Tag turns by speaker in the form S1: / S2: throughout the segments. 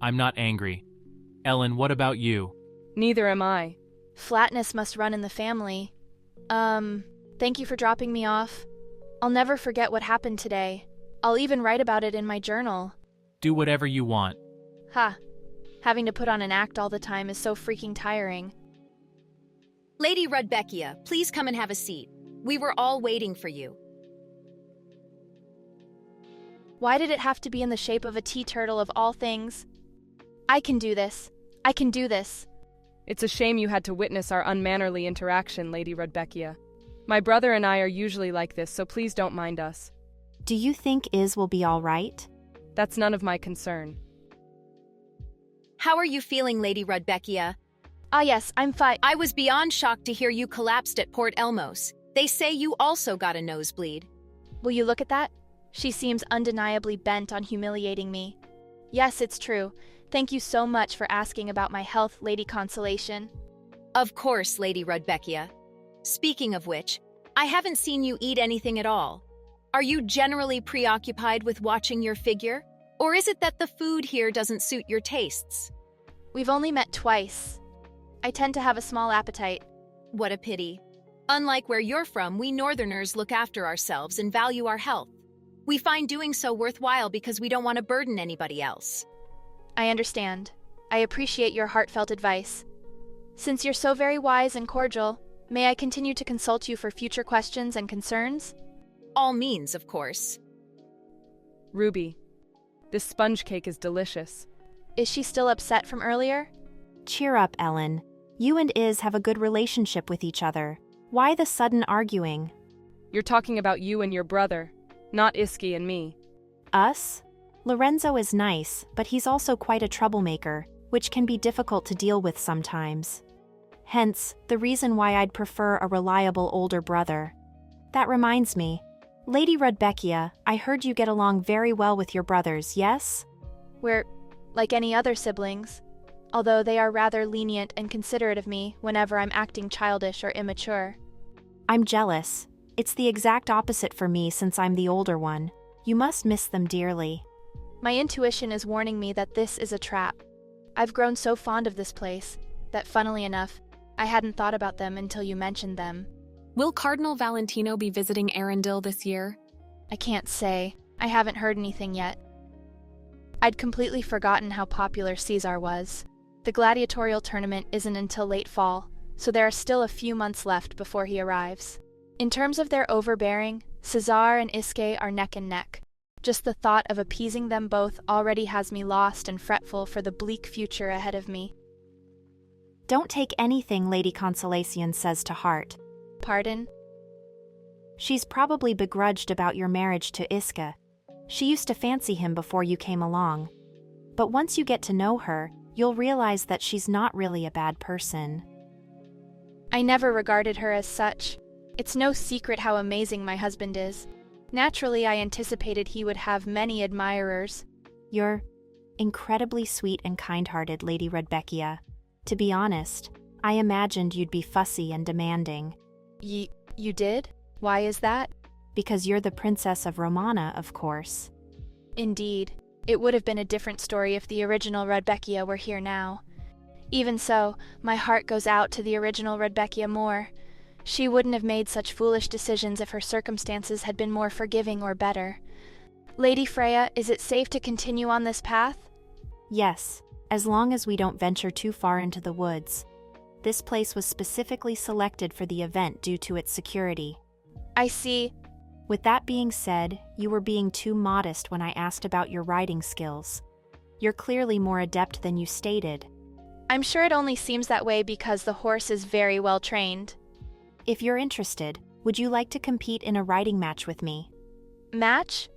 S1: I'm not angry. Ellen, what about you?
S2: Neither am I.
S3: Flatness must run in the family. Thank you for dropping me off. I'll never forget what happened today. I'll even write about it in my journal.
S1: Do whatever you want.
S3: Ha. Having to put on an act all the time is so freaking tiring.
S4: Lady Rudbeckia, please come and have a seat. We were all waiting for you.
S3: Why did it have to be in the shape of a tea turtle of all things? I can do this. I can do this.
S2: It's a shame you had to witness our unmannerly interaction, Lady Rudbeckia. My brother and I are usually like this, so please don't mind us.
S5: Do you think Iz will be all right?
S2: That's none of my concern.
S4: How are you feeling, Lady Rudbeckia?
S3: Ah yes, I'm fine.
S4: I was beyond shocked to hear you collapsed at Port Elmos. They say you also got a nosebleed.
S3: Will you look at that? She seems undeniably bent on humiliating me. Yes, it's true. Thank you so much for asking about my health, Lady Consolation.
S4: Of course, Lady Rudbeckia. Speaking of which, I haven't seen you eat anything at all. Are you generally preoccupied with watching your figure? Or is it that the food here doesn't suit your tastes?
S3: We've only met twice. I tend to have a small appetite.
S4: What a pity. Unlike where you're from, we Northerners look after ourselves and value our health. We find doing so worthwhile because we don't want to burden anybody else.
S3: I understand. I appreciate your heartfelt advice. Since you're so very wise and cordial, may I continue to consult you for future questions and concerns?
S4: All means, of course.
S2: Ruby, this sponge cake is delicious.
S3: Is she still upset from earlier?
S5: Cheer up, Ellen. You and Iz have a good relationship with each other. Why the sudden arguing?
S2: You're talking about you and your brother, not Iski and me.
S5: Us? Lorenzo is nice, but he's also quite a troublemaker, which can be difficult to deal with sometimes. Hence, the reason why I'd prefer a reliable older brother. That reminds me. Lady Rudbeckia, I heard you get along very well with your brothers, yes?
S3: We're like any other siblings, although they are rather lenient and considerate of me whenever I'm acting childish or immature.
S5: I'm jealous. It's the exact opposite for me since I'm the older one. You must miss them dearly.
S3: My intuition is warning me that this is a trap. I've grown so fond of this place that, funnily enough, I hadn't thought about them until you mentioned them.
S6: Will Cardinal Valentino be visiting Arundel this year?
S3: I can't say. I haven't heard anything yet. I'd completely forgotten how popular Caesar was. The gladiatorial tournament isn't until late fall, so there are still a few months left before he arrives. In terms of their overbearing, Caesar and Iske are neck and neck. Just the thought of appeasing them both already has me lost and fretful for the bleak future ahead of me.
S5: Don't take anything Lady Consolation says to heart.
S3: Pardon?
S5: She's probably begrudged about your marriage to Iska. She used to fancy him before you came along. But once you get to know her, you'll realize that she's not really a bad person.
S3: I never regarded her as such. It's no secret how amazing my husband is. Naturally, I anticipated he would have many admirers.
S5: You're incredibly sweet and kind-hearted, Lady Rudbeckia. To be honest, I imagined you'd be fussy and demanding.
S3: You did? Why is that?
S5: Because you're the Princess of Romana, of course.
S3: Indeed. It would have been a different story if the original Rudbeckia were here now. Even so, my heart goes out to the original Rudbeckia more. She wouldn't have made such foolish decisions if her circumstances had been more forgiving or better. Lady Freya, is it safe to continue on this path?
S5: Yes, as long as we don't venture too far into the woods. This place was specifically selected for the event due to its security.
S3: I see.
S5: With that being said, you were being too modest when I asked about your riding skills. You're clearly more adept than you stated.
S3: I'm sure it only seems that way because the horse is very well trained.
S5: If you're interested, would you like to compete in a riding match with me?
S3: Match?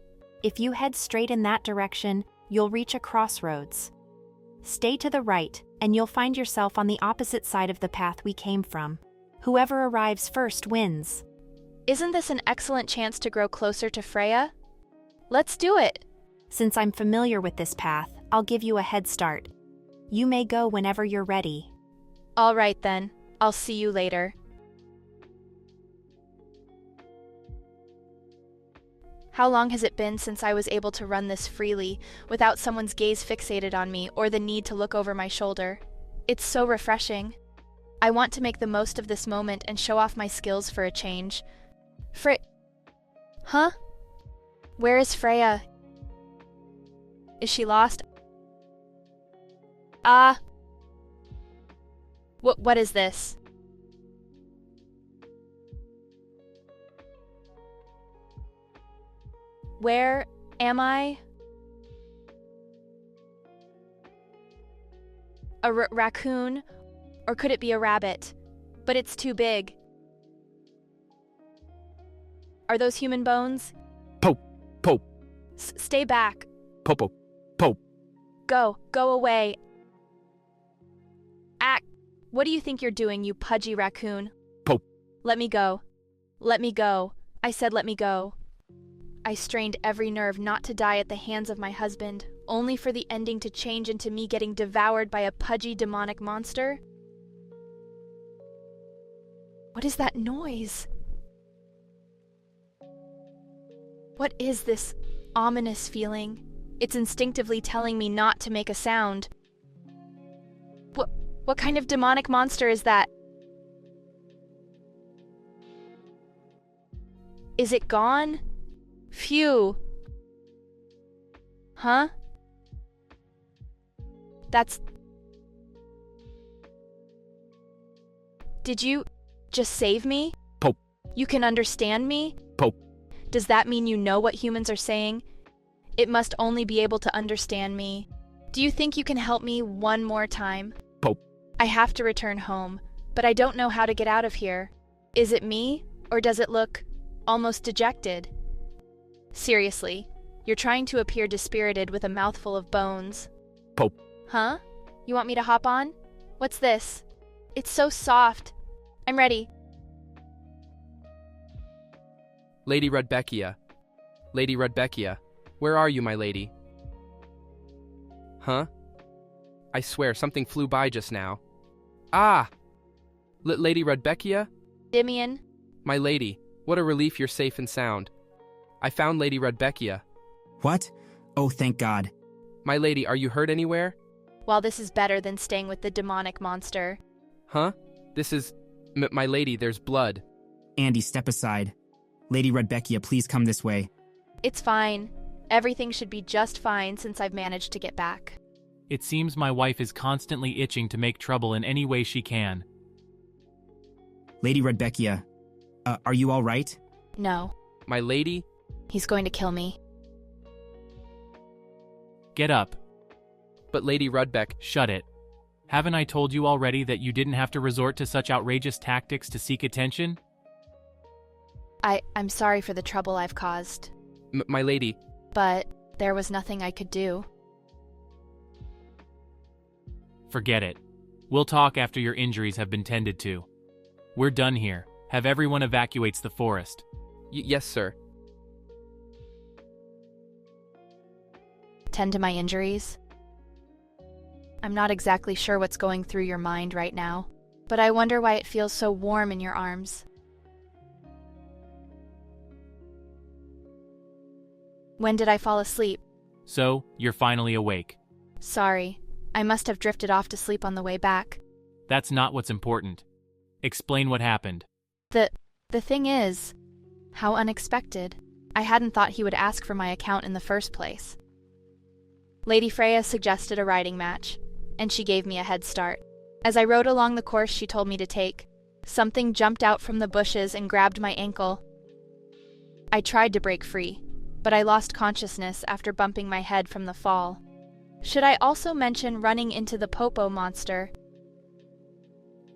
S5: If you head straight in that direction, you'll reach a crossroads. Stay to the right, and you'll find yourself on the opposite side of the path we came from. Whoever arrives first wins.
S3: Isn't this an excellent chance to grow closer to Freya? Let's do it!
S5: Since I'm familiar with this path, I'll give you a head start. You may go whenever you're ready.
S3: All right then, I'll see you later. How long has it been since I was able to run this freely, without someone's gaze fixated on me or the need to look over my shoulder? It's so refreshing. I want to make the most of this moment and show off my skills for a change. Huh? Where is Freya? Is she lost? What is this? Where am I? A raccoon? Or could it be a rabbit? But it's too big. Are those human bones?
S7: Pope, Pope,
S3: Stay back.
S7: Popo, Pope.
S3: Go away. Act. What do you think you're doing, you pudgy raccoon?
S7: Pope.
S3: Let me go. Let me go. I said let me go. I strained every nerve not to die at the hands of my husband, only for the ending to change into me getting devoured by a pudgy demonic monster. What is that noise? What is this ominous feeling? It's instinctively telling me not to make a sound. What kind of demonic monster is that? Is it gone? Phew. Huh? Did you just save me?
S7: Pope.
S3: You can understand me?
S7: Pope.
S3: Does that mean you know what humans are saying? It must only be able to understand me. Do you think you can help me one more time?
S7: Pope.
S3: I have to return home, but I don't know how to get out of here. Is it me, or does it look almost dejected? Seriously, you're trying to appear dispirited with a mouthful of bones.
S7: Pope.
S3: Huh? You want me to hop on? What's this? It's so soft. I'm ready.
S7: Lady Rudbeckia. Lady Rudbeckia. Where are you, my lady? Huh? I swear, something flew by just now. Ah! Lady Rudbeckia?
S3: Dimian?
S7: My lady, what a relief you're safe and sound. I found Lady Rudbeckia.
S8: What? Oh, thank God.
S7: My lady, are you hurt anywhere?
S3: Well, this is better than staying with the demonic monster.
S7: Huh? This is... my lady, there's blood.
S8: Andy, step aside. Lady Rudbeckia, please come this way.
S3: It's fine. Everything should be just fine since I've managed to get back.
S1: It seems my wife is constantly itching to make trouble in any way she can.
S8: Lady Rudbeckia, are you all right?
S3: No.
S7: My lady?
S3: He's going to kill me.
S1: Get up.
S7: But Lady Rudbeck...
S1: Shut it. Haven't I told you already that you didn't have to resort to such outrageous tactics to seek attention?
S3: I'm sorry for the trouble I've caused.
S7: My lady...
S3: But there was nothing I could do.
S1: Forget it. We'll talk after your injuries have been tended to. We're done here. Have everyone evacuates the forest.
S7: Yes, sir.
S3: Tend to my injuries? I'm not exactly sure what's going through your mind right now, but I wonder why it feels so warm in your arms. When did I fall asleep?
S1: So, you're finally awake.
S3: Sorry, I must have drifted off to sleep on the way back.
S1: That's not what's important. Explain what happened.
S3: The thing is, how unexpected. I hadn't thought he would ask for my account in the first place. Lady Freya suggested a riding match, and she gave me a head start. As I rode along the course she told me to take, something jumped out from the bushes and grabbed my ankle. I tried to break free, but I lost consciousness after bumping my head from the fall. Should I also mention running into the Popo monster?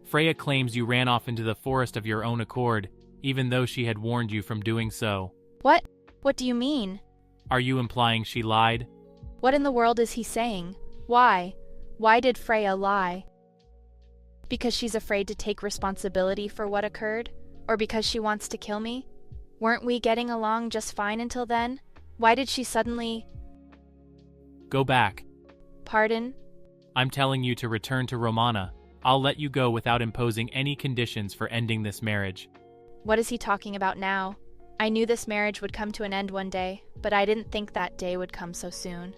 S1: Freya claims you ran off into the forest of your own accord, even though she had warned you from doing so.
S3: What? What do you mean?
S1: Are you implying she lied?
S3: What in the world is he saying? Why? Why did Freya lie? Because she's afraid to take responsibility for what occurred? Or because she wants to kill me? Weren't we getting along just fine until then? Why did she suddenly...
S1: Go back.
S3: Pardon?
S1: I'm telling you to return to Romana. I'll let you go without imposing any conditions for ending this marriage.
S3: What is he talking about now? I knew this marriage would come to an end one day, but I didn't think that day would come so soon.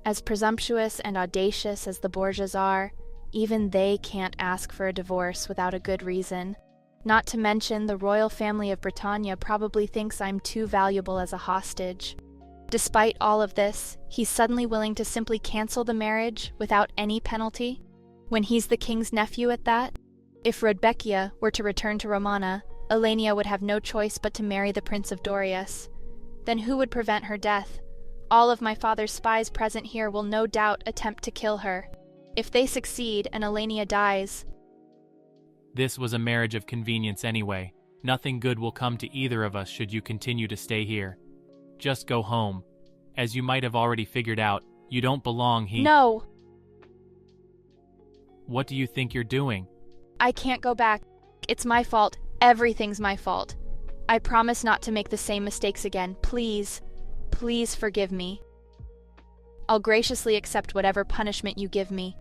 S3: As presumptuous and audacious as the Borgias are, even they can't ask for a divorce without a good reason. Not to mention, the royal family of Britannia probably thinks I'm too valuable as a hostage. Despite all of this, he's suddenly willing to simply cancel the marriage without any penalty, when he's the king's nephew at that. If Rudbeckia were to return to Romana, Elenia would have no choice but to marry the Prince of Dorias. Then who would prevent her death? All of my father's spies present here will no doubt attempt to kill her. If they succeed and Elenia dies...
S1: This was a marriage of convenience anyway. Nothing good will come to either of us should you continue to stay here. Just go home. As you might have already figured out, you don't belong here.
S3: No!
S1: What do you think you're doing?
S3: I can't go back. It's my fault. Everything's my fault. I promise not to make the same mistakes again. Please, please forgive me. I'll graciously accept whatever punishment you give me.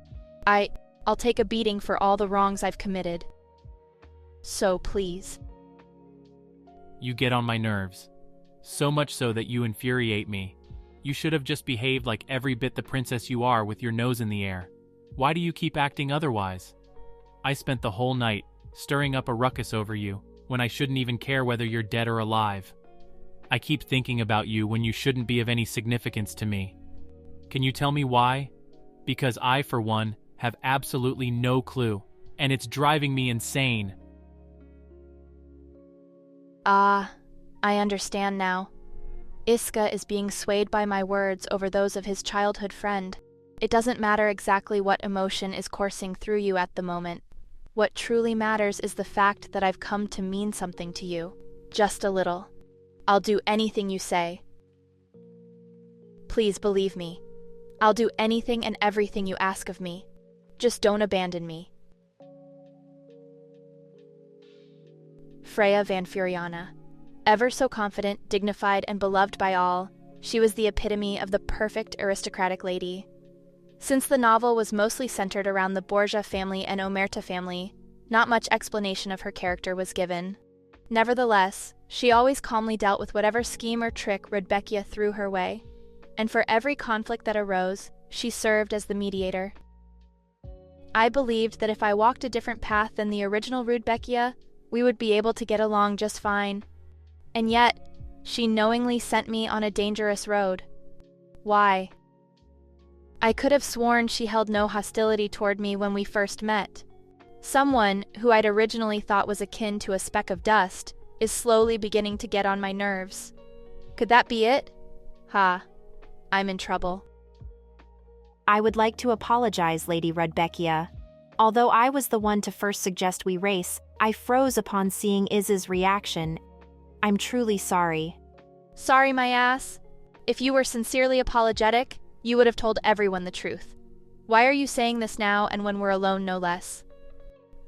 S3: I'll take a beating for all the wrongs I've committed. So please.
S1: You get on my nerves. So much so that you infuriate me. You should have just behaved like every bit the princess you are with your nose in the air. Why do you keep acting otherwise? I spent the whole night stirring up a ruckus over you when I shouldn't even care whether you're dead or alive. I keep thinking about you when you shouldn't be of any significance to me. Can you tell me why? Because I, for one, have absolutely no clue, and it's driving me insane.
S3: Ah, I understand now. Iska is being swayed by my words over those of his childhood friend. It doesn't matter exactly what emotion is coursing through you at the moment. What truly matters is the fact that I've come to mean something to you. Just a little. I'll do anything you say. Please believe me. I'll do anything and everything you ask of me. Just don't abandon me. Freya Van Furiana. Ever so confident, dignified, and beloved by all, she was the epitome of the perfect aristocratic lady. Since the novel was mostly centered around the Borgia family and Omerta family, not much explanation of her character was given. Nevertheless, she always calmly dealt with whatever scheme or trick Rudbeckia threw her way, and for every conflict that arose, she served as the mediator. I believed that if I walked a different path than the original Rudbeckia, we would be able to get along just fine. And yet, she knowingly sent me on a dangerous road. Why? I could have sworn she held no hostility toward me when we first met. Someone who I'd originally thought was akin to a speck of dust is slowly beginning to get on my nerves. Could that be it? I'm in trouble.
S5: I would like to apologize, Lady Rudbeckia. Although I was the one to first suggest we race, I froze upon seeing Iz's reaction. I'm truly sorry.
S3: Sorry, my ass. If you were sincerely apologetic, you would have told everyone the truth. Why are you saying this now and when we're alone, no less?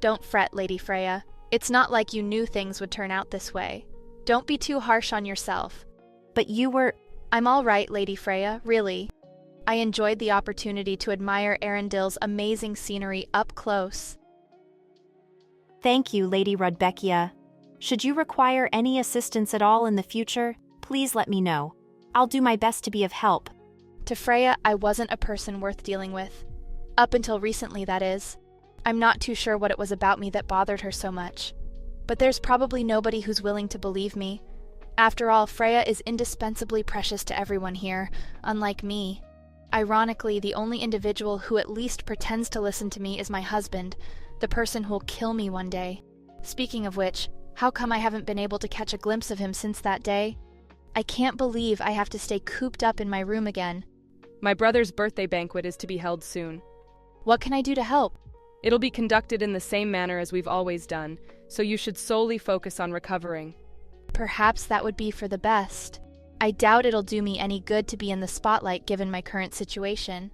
S3: Don't fret, Lady Freya. It's not like you knew things would turn out this way. Don't be too harsh on yourself.
S5: But you were...
S3: I'm all right, Lady Freya, really. I enjoyed the opportunity to admire Arundel's amazing scenery up close.
S5: Thank you, Lady Rudbeckia. Should you require any assistance at all in the future, please let me know. I'll do my best to be of help.
S3: To Freya, I wasn't a person worth dealing with. Up until recently, that is. I'm not too sure what it was about me that bothered her so much. But there's probably nobody who's willing to believe me. After all, Freya is indispensably precious to everyone here, unlike me. Ironically, the only individual who at least pretends to listen to me is my husband, the person who'll kill me one day. Speaking of which, how come I haven't been able to catch a glimpse of him since that day? I can't believe I have to stay cooped up in my room again.
S2: My brother's birthday banquet is to be held soon.
S3: What can I do to help?
S2: It'll be conducted in the same manner as we've always done, so you should solely focus on recovering.
S3: Perhaps that would be for the best. I doubt it'll do me any good to be in the spotlight given my current situation.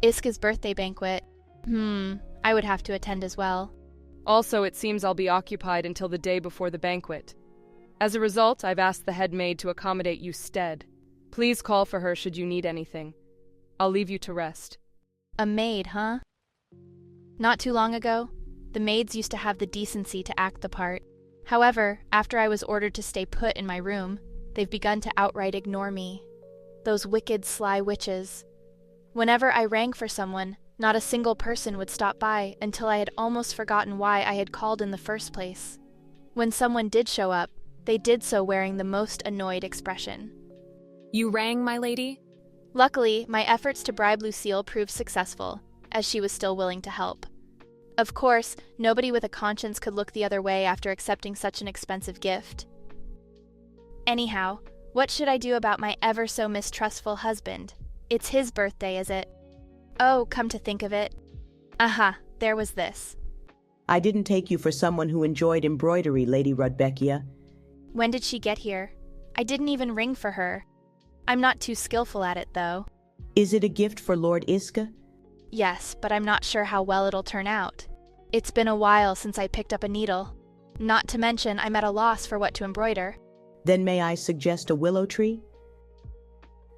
S3: Iska's birthday banquet. I would have to attend as well.
S2: Also, it seems I'll be occupied until the day before the banquet. As a result, I've asked the head maid to accommodate you stead. Please call for her should you need anything. I'll leave you to rest.
S3: A maid, huh? Not too long ago, the maids used to have the decency to act the part. However, after I was ordered to stay put in my room, they've begun to outright ignore me. Those wicked, sly witches. Whenever I rang for someone, not a single person would stop by until I had almost forgotten why I had called in the first place. When someone did show up, they did so wearing the most annoyed expression.
S6: You rang, my lady?
S3: Luckily, my efforts to bribe Lucille proved successful, as she was still willing to help. Of course, nobody with a conscience could look the other way after accepting such an expensive gift. Anyhow, what should I do about my ever so mistrustful husband? It's his birthday, is it? Oh, come to think of it. Aha, there was this.
S9: I didn't take you for someone who enjoyed embroidery, Lady Rudbeckia.
S3: When did she get here? I didn't even ring for her. I'm not too skillful at it, though.
S9: Is it a gift for Lord Iska?
S3: Yes, but I'm not sure how well it'll turn out. It's been a while since I picked up a needle. Not to mention, I'm at a loss for what to embroider.
S9: Then may I suggest a willow tree?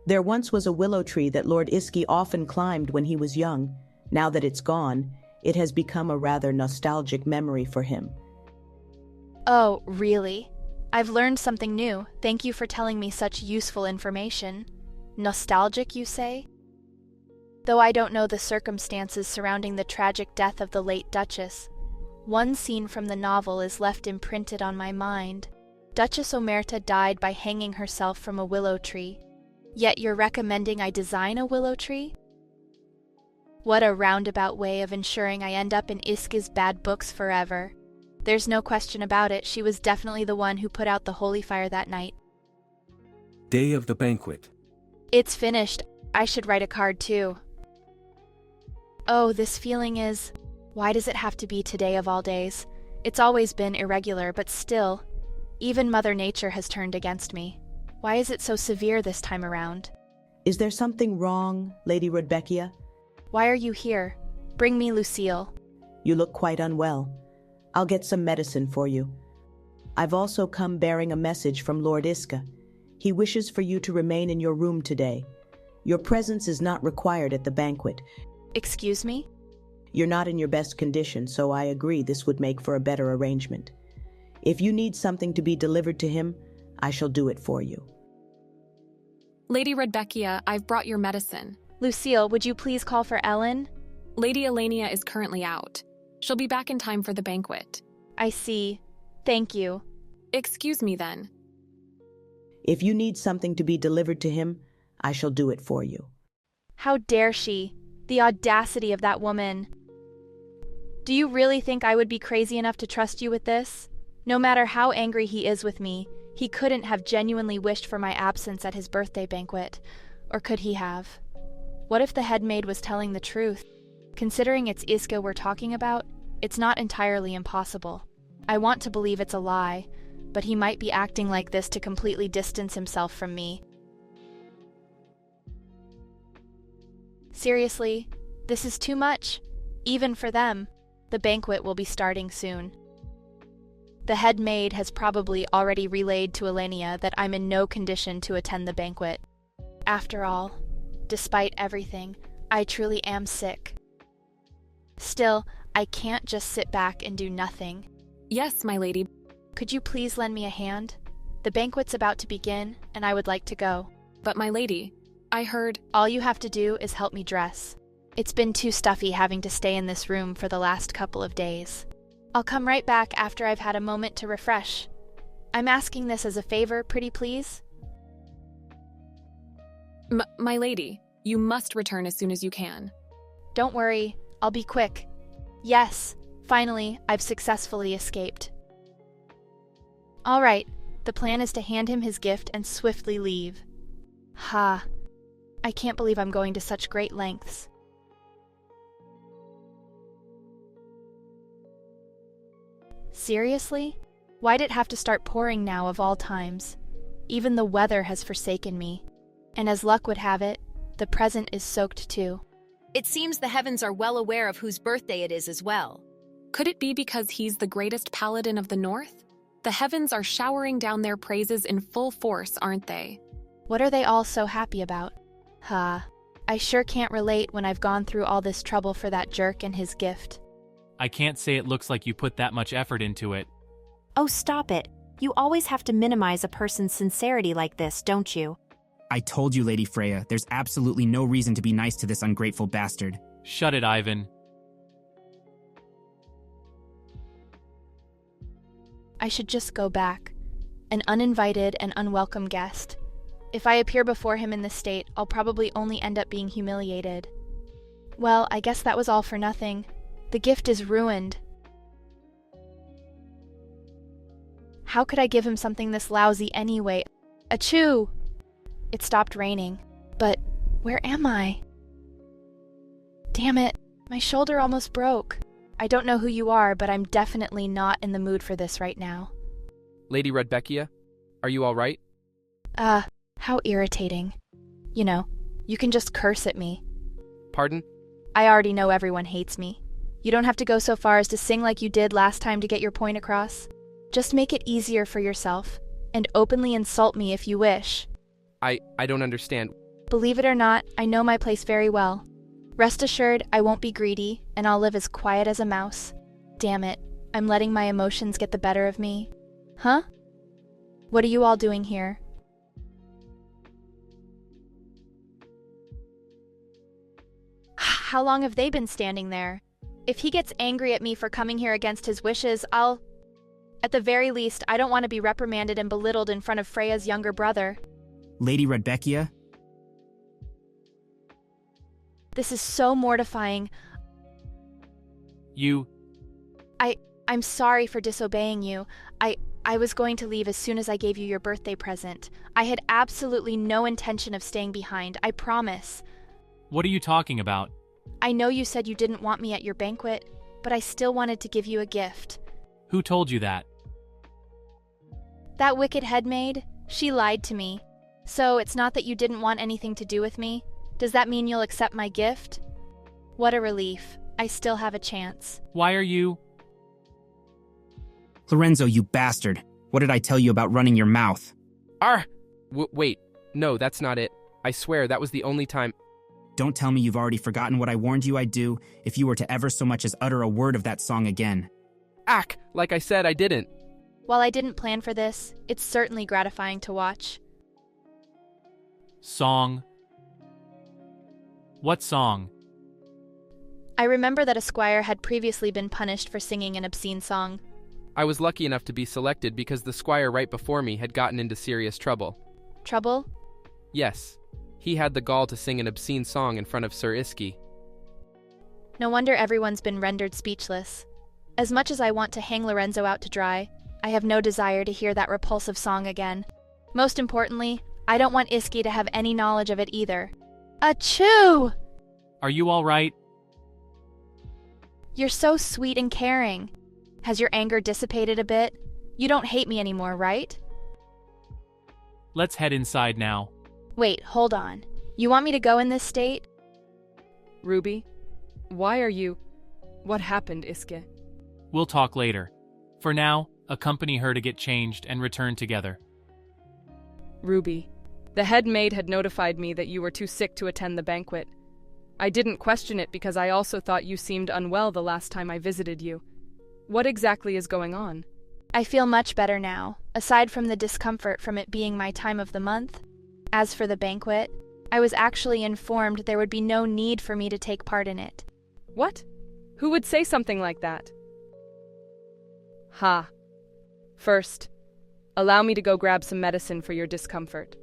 S9: There once was a willow tree that Lord Iski often climbed when he was young. Now that it's gone, it has become a rather nostalgic memory for him.
S3: Oh, really? I've learned something new. Thank you for telling me such useful information. Nostalgic, you say? Though I don't know the circumstances surrounding the tragic death of the late Duchess, one scene from the novel is left imprinted on my mind. Duchess Omerta died by hanging herself from a willow tree. Yet you're recommending I design a willow tree? What a roundabout way of ensuring I end up in Iska's bad books forever. There's no question about it, she was definitely the one who put out the holy fire that night.
S10: Day of the banquet.
S3: It's finished. I should write a card too. Oh, this feeling is... Why does it have to be today of all days? It's always been irregular, but still, even Mother Nature has turned against me. Why is it so severe this time around?
S9: Is there something wrong, Lady Rudbeckia?
S3: Why are you here? Bring me Lucille.
S9: You look quite unwell. I'll get some medicine for you. I've also come bearing a message from Lord Iska. He wishes for you to remain in your room today. Your presence is not required at the banquet.
S3: Excuse me?
S9: You're not in your best condition, so I agree this would make for a better arrangement. If you need something to be delivered to him, I shall do it for you.
S6: Lady Rudbeckia, I've brought your medicine.
S3: Lucille, would you please call for Ellen?
S6: Lady Elenia is currently out. She'll be back in time for the banquet.
S3: I see. Thank you.
S6: Excuse me then.
S9: If you need something to be delivered to him, I shall do it for you.
S3: How dare she? The audacity of that woman. Do you really think I would be crazy enough to trust you with this? No matter how angry he is with me, he couldn't have genuinely wished for my absence at his birthday banquet. Or could he have? What if the head maid was telling the truth? Considering it's Iska we're talking about, it's not entirely impossible. I want to believe it's a lie, but he might be acting like this to completely distance himself from me. Seriously, this is too much. Even for them, the banquet will be starting soon. The head maid has probably already relayed to Elenia that I'm in no condition to attend the banquet. After all, despite everything, I truly am sick. Still, I can't just sit back and do nothing.
S6: Yes, my lady.
S3: Could you please lend me a hand? The banquet's about to begin, and I would like to go.
S6: But my lady, I heard...
S3: All you have to do is help me dress. It's been too stuffy having to stay in this room for the last couple of days. I'll come right back after I've had a moment to refresh. I'm asking this as a favor, pretty please.
S6: My lady, you must return as soon as you can.
S3: Don't worry, I'll be quick. Yes, finally, I've successfully escaped. All right, the plan is to hand him his gift and swiftly leave. Ha, I can't believe I'm going to such great lengths. Seriously? Why'd it have to start pouring now of all times? Even the weather has forsaken me. And as luck would have it, the present is soaked too.
S4: It seems the heavens are well aware of whose birthday it is as well.
S6: Could it be because he's the greatest paladin of the north? The heavens are showering down their praises in full force, aren't they?
S3: What are they all so happy about? I sure can't relate when I've gone through all this trouble for that jerk and his gift.
S1: I can't say it looks like you put that much effort into it.
S5: Oh, stop it. You always have to minimize a person's sincerity like this, don't you?
S8: I told you, Lady Freya, there's absolutely no reason to be nice to this ungrateful bastard.
S1: Shut it, Ivan.
S3: I should just go back. An uninvited and unwelcome guest. If I appear before him in this state, I'll probably only end up being humiliated. Well, I guess that was all for nothing. The gift is ruined. How could I give him something this lousy anyway? Achoo! It stopped raining. But where am I? Damn it, my shoulder almost broke. I don't know who you are, but I'm definitely not in the mood for this right now.
S7: Lady Rudbeckia, are you all right?
S3: How irritating. You know, you can just curse at me.
S7: Pardon?
S3: I already know everyone hates me. You don't have to go so far as to sing like you did last time to get your point across. Just make it easier for yourself, and openly insult me if you wish.
S7: I don't understand.
S3: Believe it or not, I know my place very well. Rest assured, I won't be greedy, and I'll live as quiet as a mouse. Damn it, I'm letting my emotions get the better of me. Huh? What are you all doing here? How long have they been standing there? If he gets angry at me for coming here against his wishes, At the very least, I don't want to be reprimanded and belittled in front of Freya's younger brother.
S8: Lady Rudbeckia?
S3: This is so mortifying. I'm sorry for disobeying you. I was going to leave as soon as I gave you your birthday present. I had absolutely no intention of staying behind, I promise.
S1: What are you talking about?
S3: I know you said you didn't want me at your banquet, but I still wanted to give you a gift.
S1: Who told you that?
S3: That wicked headmaid, she lied to me. So it's not that you didn't want anything to do with me? Does that mean you'll accept my gift? What a relief. I still have a chance.
S1: Why are you...
S8: Lorenzo, you bastard. What did I tell you about running your mouth?
S7: Wait. No, that's not it. I swear, that was the only time...
S8: Don't tell me you've already forgotten what I warned you I'd do if you were to ever so much as utter a word of that song again.
S7: Like I said, I didn't.
S3: While I didn't plan for this, it's certainly gratifying to watch.
S1: Song? What song?
S3: I remember that a squire had previously been punished for singing an obscene song.
S7: I was lucky enough to be selected because the squire right before me had gotten into serious trouble.
S3: Trouble?
S7: Yes. He had the gall to sing an obscene song in front of Sir Iski.
S3: No wonder everyone's been rendered speechless. As much as I want to hang Lorenzo out to dry, I have no desire to hear that repulsive song again. Most importantly, I don't want Iski to have any knowledge of it either. Achoo!
S1: Are you all right?
S3: You're so sweet and caring. Has your anger dissipated a bit? You don't hate me anymore, right?
S1: Let's head inside now.
S3: Wait, hold on. You want me to go in this state?
S2: Ruby, why are you... What happened, Iske?
S1: We'll talk later. For now, accompany her to get changed and return together.
S2: Ruby, the head maid had notified me that you were too sick to attend the banquet. I didn't question it because I also thought you seemed unwell the last time I visited you. What exactly is going on?
S3: I feel much better now, aside from the discomfort from it being my time of the month. As for the banquet, I was actually informed there would be no need for me to take part in it.
S2: What? Who would say something like that? Ha. First, allow me to go grab some medicine for your discomfort.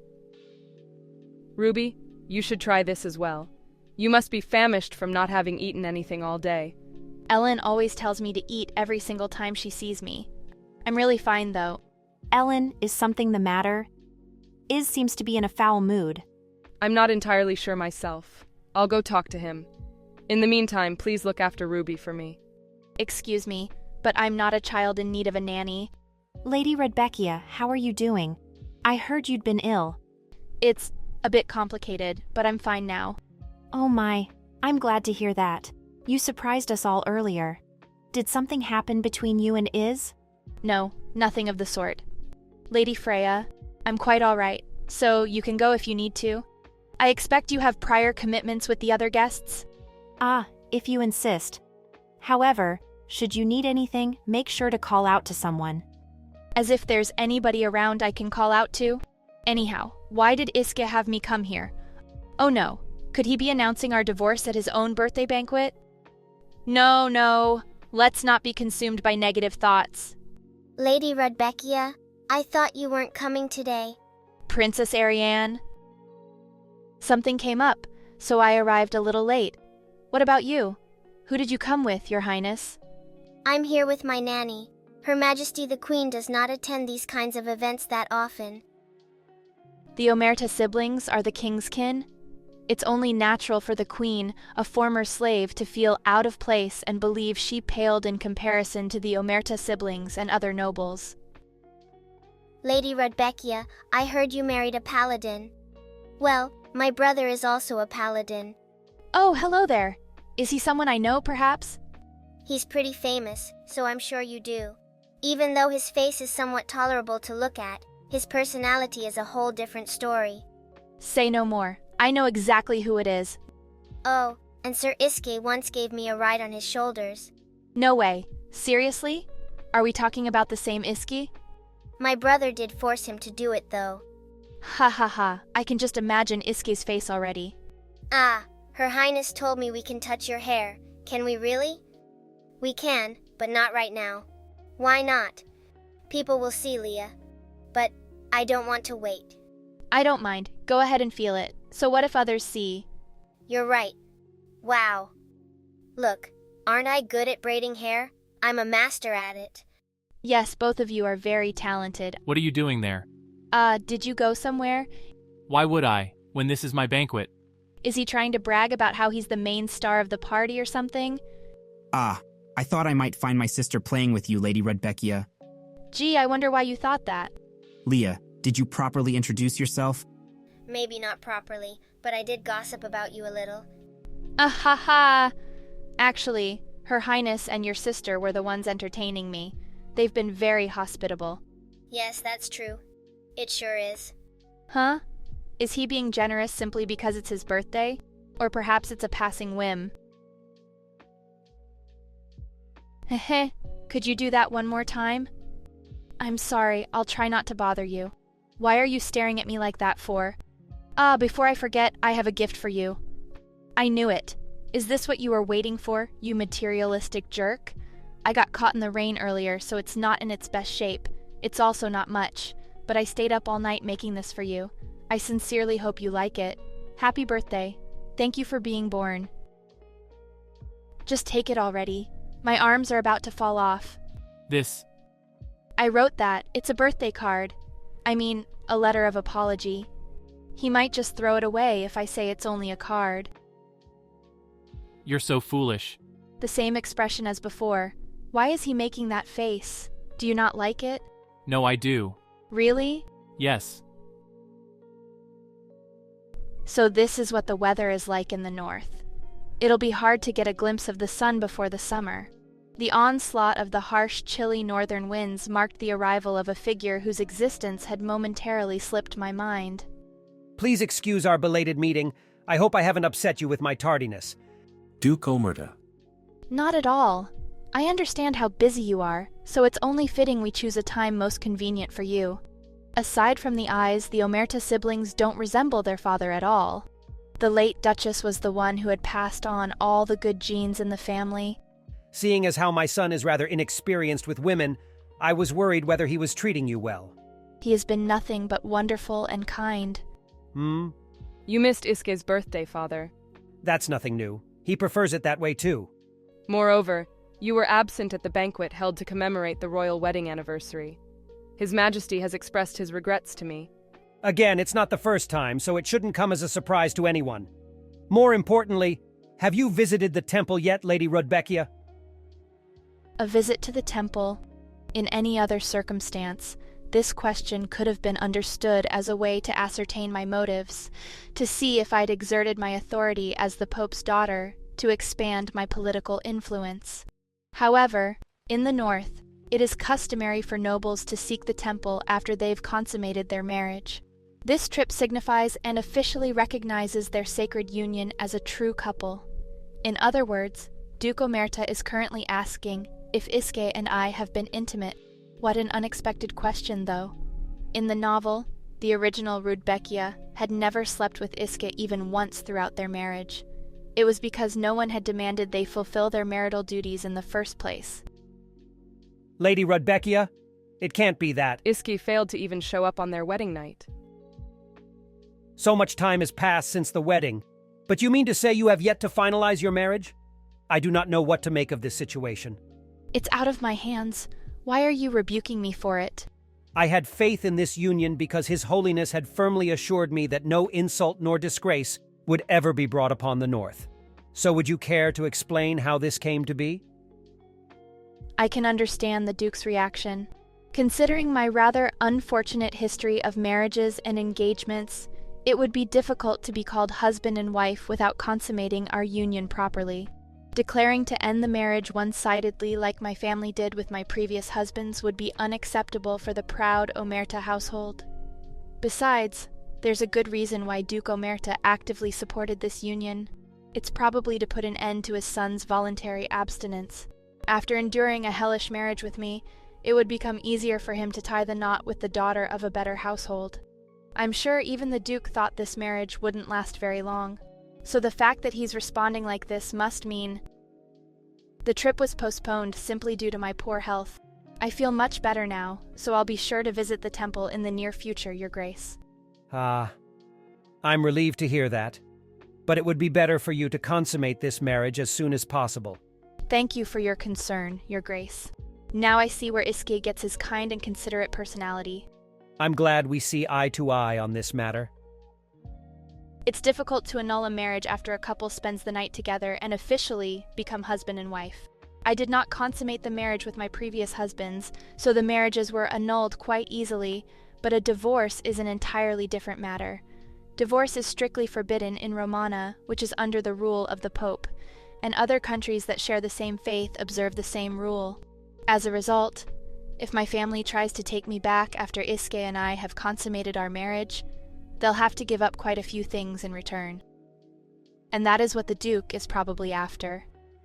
S2: Ruby, you should try this as well. You must be famished from not having eaten anything all day.
S3: Ellen always tells me to eat every single time she sees me. I'm really fine, though.
S5: Ellen, is something the matter? Iz seems to be in a foul mood.
S2: I'm not entirely sure myself. I'll go talk to him. In the meantime, please look after Ruby for me.
S3: Excuse me, but I'm not a child in need of a nanny.
S5: Lady Rudbeckia, how are you doing? I heard you'd been ill.
S3: It's a bit complicated, but I'm fine now.
S5: Oh my, I'm glad to hear that. You surprised us all earlier. Did something happen between you and Iz?
S3: No, nothing of the sort. Lady Freya, I'm quite all right, so you can go if you need to. I expect you have prior commitments with the other guests?
S5: If you insist. However, should you need anything, make sure to call out to someone.
S3: As if there's anybody around I can call out to. Anyhow, why did Iske have me come here? Oh no, could he be announcing our divorce at his own birthday banquet? No, let's not be consumed by negative thoughts.
S11: Lady Rudbeckia, I thought you weren't coming today.
S3: Princess Ariane. Something came up, so I arrived a little late. What about you? Who did you come with, Your Highness?
S11: I'm here with my nanny. Her Majesty the Queen does not attend these kinds of events that often.
S3: The Omerta siblings are the king's kin? It's only natural for the queen, a former slave, to feel out of place and believe she paled in comparison to the Omerta siblings and other nobles.
S11: Lady Rudbeckia, I heard you married a paladin. Well, my brother is also a paladin.
S3: Oh, hello there. Is he someone I know, perhaps?
S11: He's pretty famous, so I'm sure you do. Even though his face is somewhat tolerable to look at, his personality is a whole different story.
S3: Say no more. I know exactly who it is.
S11: Oh, and Sir Iske once gave me a ride on his shoulders.
S3: No way. Seriously? Are we talking about the same Iske?
S11: My brother did force him to do it, though.
S3: Ha. I can just imagine Iske's face already.
S11: Ah, Her Highness told me we can touch your hair. Can we really? We can, but not right now. Why not? People will see, Leah. But I don't want to wait.
S3: I don't mind. Go ahead and feel it. So what if others see?
S11: You're right. Wow. Look, aren't I good at braiding hair? I'm a master at it.
S3: Yes, both of you are very talented.
S1: What are you doing there?
S3: Did you go somewhere?
S1: Why would I, when this is my banquet?
S3: Is he trying to brag about how he's the main star of the party or something?
S8: I thought I might find my sister playing with you, Lady Rudbeckia.
S3: Gee, I wonder why you thought that.
S8: Leah, did you properly introduce yourself?
S11: Maybe not properly, but I did gossip about you a little.
S3: Ha. Actually, Her Highness and your sister were the ones entertaining me. They've been very hospitable.
S11: Yes, that's true. It sure is.
S3: Huh? Is he being generous simply because it's his birthday? Or perhaps it's a passing whim? Heh, could you do that one more time? I'm sorry, I'll try not to bother you. Why are you staring at me like that for? Before I forget, I have a gift for you. I knew it. Is this what you were waiting for, you materialistic jerk? I got caught in the rain earlier, so it's not in its best shape. It's also not much, but I stayed up all night making this for you. I sincerely hope you like it. Happy birthday. Thank you for being born. Just take it already. My arms are about to fall off.
S1: This.
S3: I wrote that. It's a birthday card. I mean, a letter of apology. He might just throw it away if I say it's only a card.
S1: You're so foolish.
S3: The same expression as before. Why is he making that face? Do you not like it?
S1: No, I do.
S3: Really?
S1: Yes.
S3: So this is what the weather is like in the north. It'll be hard to get a glimpse of the sun before the summer. The onslaught of the harsh, chilly northern winds marked the arrival of a figure whose existence had momentarily slipped my mind.
S12: Please excuse our belated meeting. I hope I haven't upset you with my tardiness.
S10: Duke Omerta.
S3: Not at all. I understand how busy you are, so it's only fitting we choose a time most convenient for you. Aside from the eyes, the Omerta siblings don't resemble their father at all. The late Duchess was the one who had passed on all the good genes in the family.
S12: Seeing as how my son is rather inexperienced with women, I was worried whether he was treating you well.
S3: He has been nothing but wonderful and kind.
S2: You missed Iske's birthday, Father.
S12: That's nothing new. He prefers it that way too.
S2: Moreover, you were absent at the banquet held to commemorate the royal wedding anniversary. His Majesty has expressed his regrets to me.
S12: Again, it's not the first time, so it shouldn't come as a surprise to anyone. More importantly, have you visited the temple yet, Lady Rudbeckia?
S3: A visit to the temple. In any other circumstance, this question could have been understood as a way to ascertain my motives, to see if I'd exerted my authority as the Pope's daughter to expand my political influence. However, in the North, it is customary for nobles to seek the temple after they've consummated their marriage. This trip signifies and officially recognizes their sacred union as a true couple. In other words, Duke Omerta is currently asking if Iske and I have been intimate. What an unexpected question, though. In the novel, the original Rudbeckia had never slept with Iska even once throughout their marriage. It was because no one had demanded they fulfill their marital duties in the first place.
S12: Lady Rudbeckia, it can't be that.
S2: Iski failed to even show up on their wedding night.
S12: So much time has passed since the wedding. But you mean to say you have yet to finalize your marriage? I do not know what to make of this situation.
S3: It's out of my hands. Why are you rebuking me for it?
S12: I had faith in this union because His Holiness had firmly assured me that no insult nor disgrace would ever be brought upon the North. So would you care to explain how this came to be?
S3: I can understand the Duke's reaction. Considering my rather unfortunate history of marriages and engagements, it would be difficult to be called husband and wife without consummating our union properly. Declaring to end the marriage one-sidedly like my family did with my previous husbands would be unacceptable for the proud Omerta household. Besides, there's a good reason why Duke Omerta actively supported this union. It's probably to put an end to his son's voluntary abstinence. After enduring a hellish marriage with me, it would become easier for him to tie the knot with the daughter of a better household. I'm sure even the Duke thought this marriage wouldn't last very long. So the fact that he's responding like this must mean the trip was postponed simply due to my poor health. I feel much better now, so I'll be sure to visit the temple in the near future, Your Grace.
S12: I'm relieved to hear that. But it would be better for you to consummate this marriage as soon as possible.
S3: Thank you for your concern, Your Grace. Now I see where Iske gets his kind and considerate personality.
S12: I'm glad we see eye to eye on this matter.
S3: It's difficult to annul a marriage after a couple spends the night together and officially become husband and wife. I did not consummate the marriage with my previous husbands, so the marriages were annulled quite easily, but a divorce is an entirely different matter. Divorce is strictly forbidden in Romana, which is under the rule of the Pope, and other countries that share the same faith observe the same rule. As a result, if my family tries to take me back after Iske and I have consummated our marriage, they'll have to give up quite a few things in return. And that is what the Duke is probably after.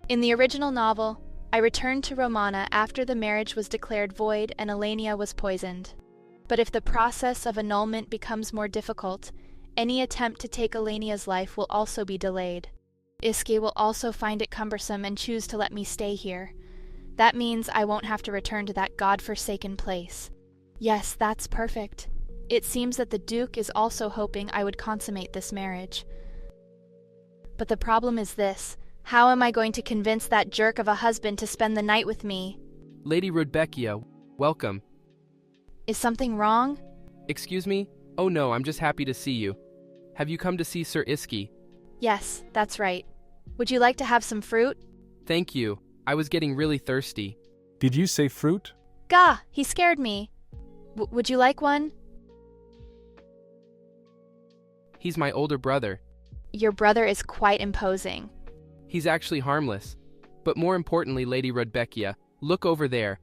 S3: In the original novel, I returned to Romana after the marriage was declared void and Elenia was poisoned. But if the process of annulment becomes more difficult, any attempt to take Elenia's life will also be delayed. Iske will also find it cumbersome and choose to let me stay here. That means I won't have to return to that god-forsaken place. Yes, that's perfect. It seems that the Duke is also hoping I would consummate this marriage. But the problem is this: how am I going to convince that jerk of a husband to spend the night with me?
S7: Lady Rudbeckia, welcome.
S3: Is something wrong?
S7: Excuse me? Oh no, I'm just happy to see you. Have you come to see Sir Iske?
S3: Yes, that's right. Would you like to have some fruit?
S7: Thank you. I was getting really thirsty.
S10: Did you say fruit?
S3: Gah, he scared me. Would you like one?
S7: He's my older brother.
S3: Your brother is quite imposing.
S7: He's actually harmless. But more importantly, Lady Rudbeckia, look over there.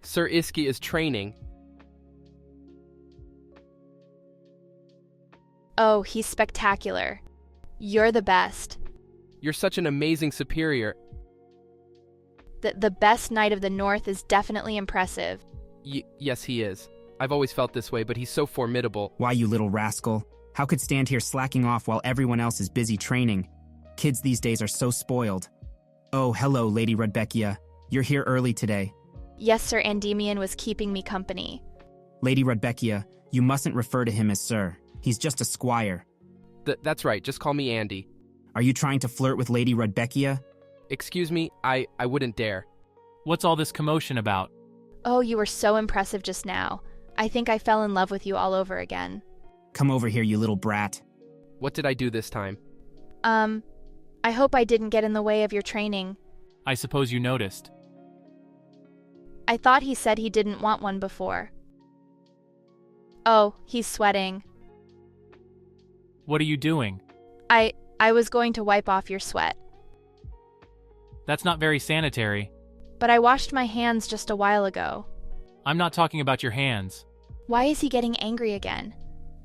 S7: Sir Iske is training.
S3: Oh, he's spectacular. You're the best.
S7: You're such an amazing superior.
S3: The best knight of the North is definitely impressive.
S7: Yes, he is. I've always felt this way, but he's so formidable.
S8: Why, you little rascal? How could stand here slacking off while everyone else is busy training? Kids these days are so spoiled. Oh, hello, Lady Rudbeckia. You're here early today.
S3: Yes, Sir Endymion was keeping me company.
S8: Lady Rudbeckia, you mustn't refer to him as Sir. He's just a squire.
S7: That's right, just call me Andy.
S8: Are you trying to flirt with Lady Rudbeckia?
S7: Excuse me, I wouldn't dare.
S1: What's all this commotion about?
S3: Oh, you were so impressive just now. I think I fell in love with you all over again.
S8: Come over here, you little brat.
S7: What did I do this time?
S3: I hope I didn't get in the way of your training.
S1: I suppose you noticed.
S3: I thought he said he didn't want one before. Oh, he's sweating.
S1: What are you doing?
S3: I was going to wipe off your sweat.
S1: That's not very sanitary.
S3: But I washed my hands just a while ago.
S1: I'm not talking about your hands.
S3: Why is he getting angry again?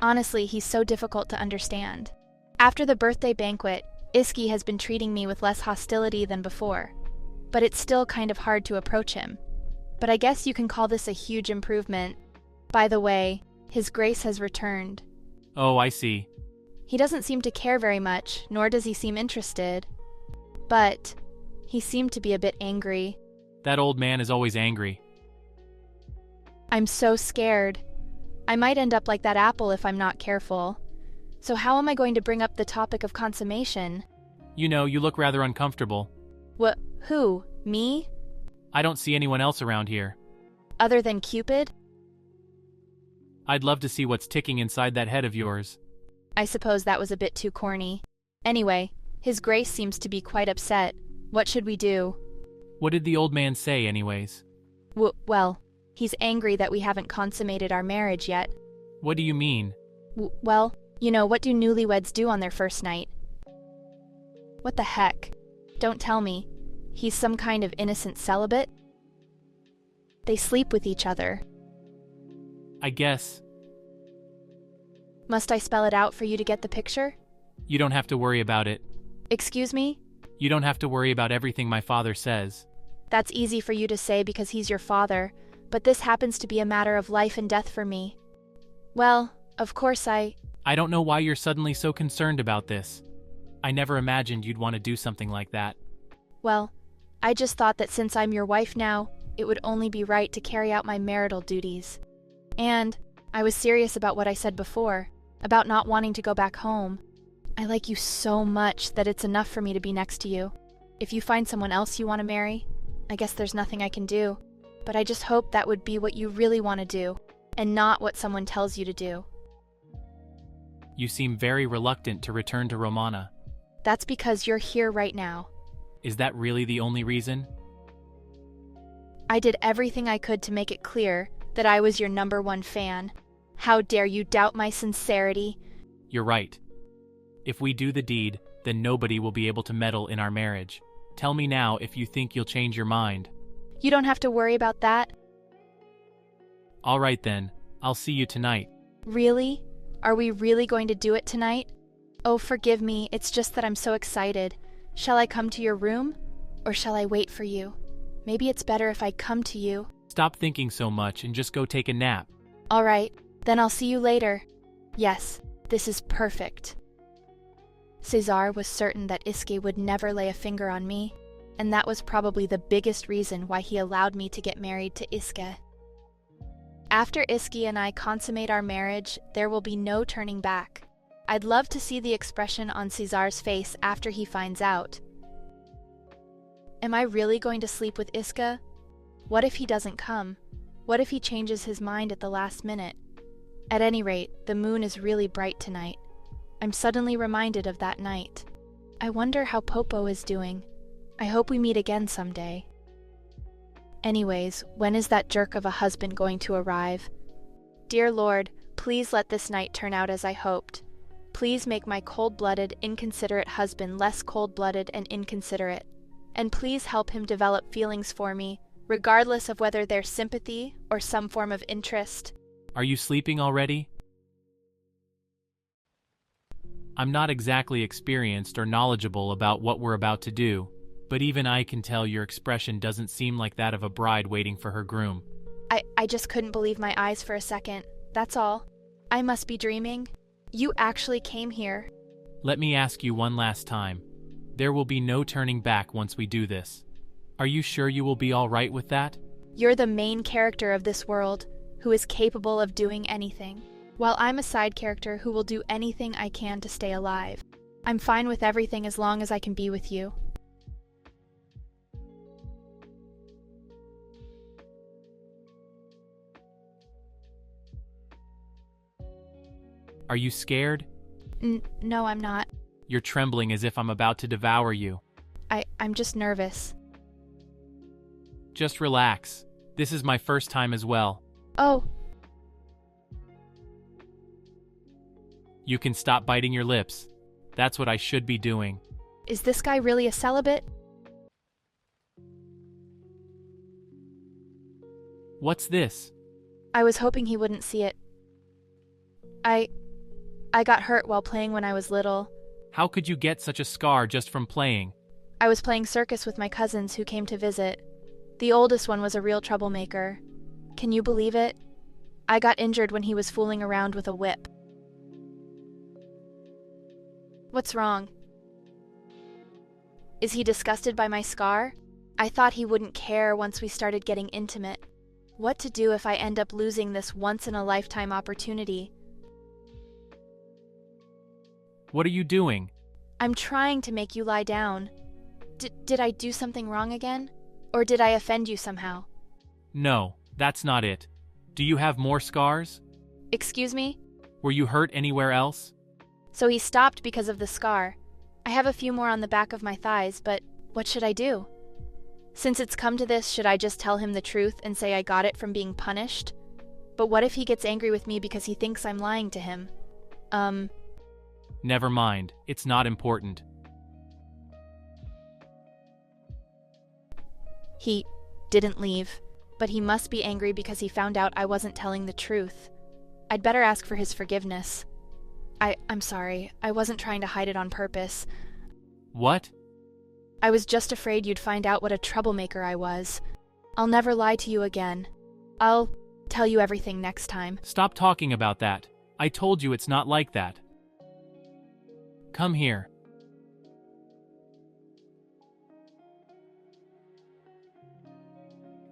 S3: Honestly, he's so difficult to understand. After the birthday banquet, Iske has been treating me with less hostility than before. But it's still kind of hard to approach him. but I guess you can call this a huge improvement. By the way, His Grace has returned.
S1: Oh, I see.
S3: He doesn't seem to care very much, nor does he seem interested. But he seemed to be a bit angry.
S1: That old man is always angry.
S3: I'm so scared. I might end up like that apple if I'm not careful. So how am I going to bring up the topic of consummation?
S1: You know, you look rather uncomfortable.
S3: What? Who? Me?
S1: I don't see anyone else around here.
S3: Other than Cupid?
S1: I'd love to see what's ticking inside that head of yours.
S3: I suppose that was a bit too corny. Anyway, His Grace seems to be quite upset. What should we do?
S1: What did the old man say, anyways?
S3: Well, he's angry that we haven't consummated our marriage yet.
S1: What do you mean?
S3: Well, you know, what do newlyweds do on their first night? What the heck? Don't tell me. He's some kind of innocent celibate? They sleep with each other.
S1: I guess.
S3: Must I spell it out for you to get the picture?
S1: You don't have to worry about it.
S3: Excuse me?
S1: You don't have to worry about everything my father says.
S3: That's easy for you to say because he's your father, but this happens to be a matter of life and death for me. Well, of course
S1: I don't know why you're suddenly so concerned about this. I never imagined you'd want to do something like that.
S3: Well, I just thought that since I'm your wife now, it would only be right to carry out my marital duties. And I was serious about what I said before, about not wanting to go back home. I like you so much that it's enough for me to be next to you. If you find someone else you want to marry, I guess there's nothing I can do. But I just hope that would be what you really want to do, and not what someone tells you to do.
S1: You seem very reluctant to return to Romana.
S3: That's because you're here right now.
S1: Is that really the only reason?
S3: I did everything I could to make it clear that I was your #1 fan. How dare you doubt my sincerity?
S1: You're right. If we do the deed, then nobody will be able to meddle in our marriage. Tell me now if you think you'll change your mind.
S3: You don't have to worry about that.
S1: All right then, I'll see you tonight.
S3: Really? Are we really going to do it tonight? Oh, forgive me, it's just that I'm so excited. Shall I come to your room? Or shall I wait for you? Maybe it's better if I come to you.
S1: Stop thinking so much and just go take a nap.
S3: All right, then I'll see you later. Yes, this is perfect. Cesar was certain that Iske would never lay a finger on me, and that was probably the biggest reason why he allowed me to get married to Iske. After Iske and I consummate our marriage, there will be no turning back. I'd love to see the expression on Cesar's face after he finds out. Am I really going to sleep with Iske? What if he doesn't come? What if he changes his mind at the last minute? At any rate, the moon is really bright tonight. I'm suddenly reminded of that night. I wonder how Popo is doing. I hope we meet again someday. Anyways, when is that jerk of a husband going to arrive? Dear Lord, please let this night turn out as I hoped. Please make my cold-blooded, inconsiderate husband less cold-blooded and inconsiderate. And please help him develop feelings for me, regardless of whether they're sympathy or some form of interest.
S1: Are you sleeping already? I'm not exactly experienced or knowledgeable about what we're about to do, but even I can tell your expression doesn't seem like that of a bride waiting for her groom.
S3: I just couldn't believe my eyes for a second. That's all. I must be dreaming. You actually came here.
S1: Let me ask you one last time. There will be no turning back once we do this. Are you sure you will be all right with that?
S3: You're the main character of this world, who is capable of doing anything, while I'm a side character who will do anything I can to stay alive. I'm fine with everything as long as I can be with you.
S1: Are you scared?
S3: No, I'm not.
S1: You're trembling as if I'm about to devour you.
S3: I'm just nervous.
S1: Just relax. This is my first time as well.
S3: Oh.
S1: You can stop biting your lips. That's what I should be doing.
S3: Is this guy really a celibate?
S1: What's this?
S3: I was hoping he wouldn't see it. I got hurt while playing when I was little.
S1: How could you get such a scar just from playing?
S3: I was playing circus with my cousins who came to visit. The oldest one was a real troublemaker. Can you believe it? I got injured when he was fooling around with a whip. What's wrong? Is he disgusted by my scar? I thought he wouldn't care once we started getting intimate. What to do if I end up losing this once-in-a-lifetime opportunity?
S1: What are you doing?
S3: I'm trying to make you lie down. Did I do something wrong again? Or did I offend you somehow?
S1: No, that's not it. Do you have more scars?
S3: Excuse me?
S1: Were you hurt anywhere else?
S3: So he stopped because of the scar. I have a few more on the back of my thighs, but what should I do? Since it's come to this, should I just tell him the truth and say I got it from being punished? But what if he gets angry with me because he thinks I'm lying to him?
S1: Never mind. It's not important.
S3: He didn't leave, but he must be angry because he found out I wasn't telling the truth. I'd better ask for his forgiveness. I'm sorry. I wasn't trying to hide it on purpose.
S1: What?
S3: I was just afraid you'd find out what a troublemaker I was. I'll never lie to you again. I'll tell you everything next time.
S1: Stop talking about that. I told you it's not like that. Come here.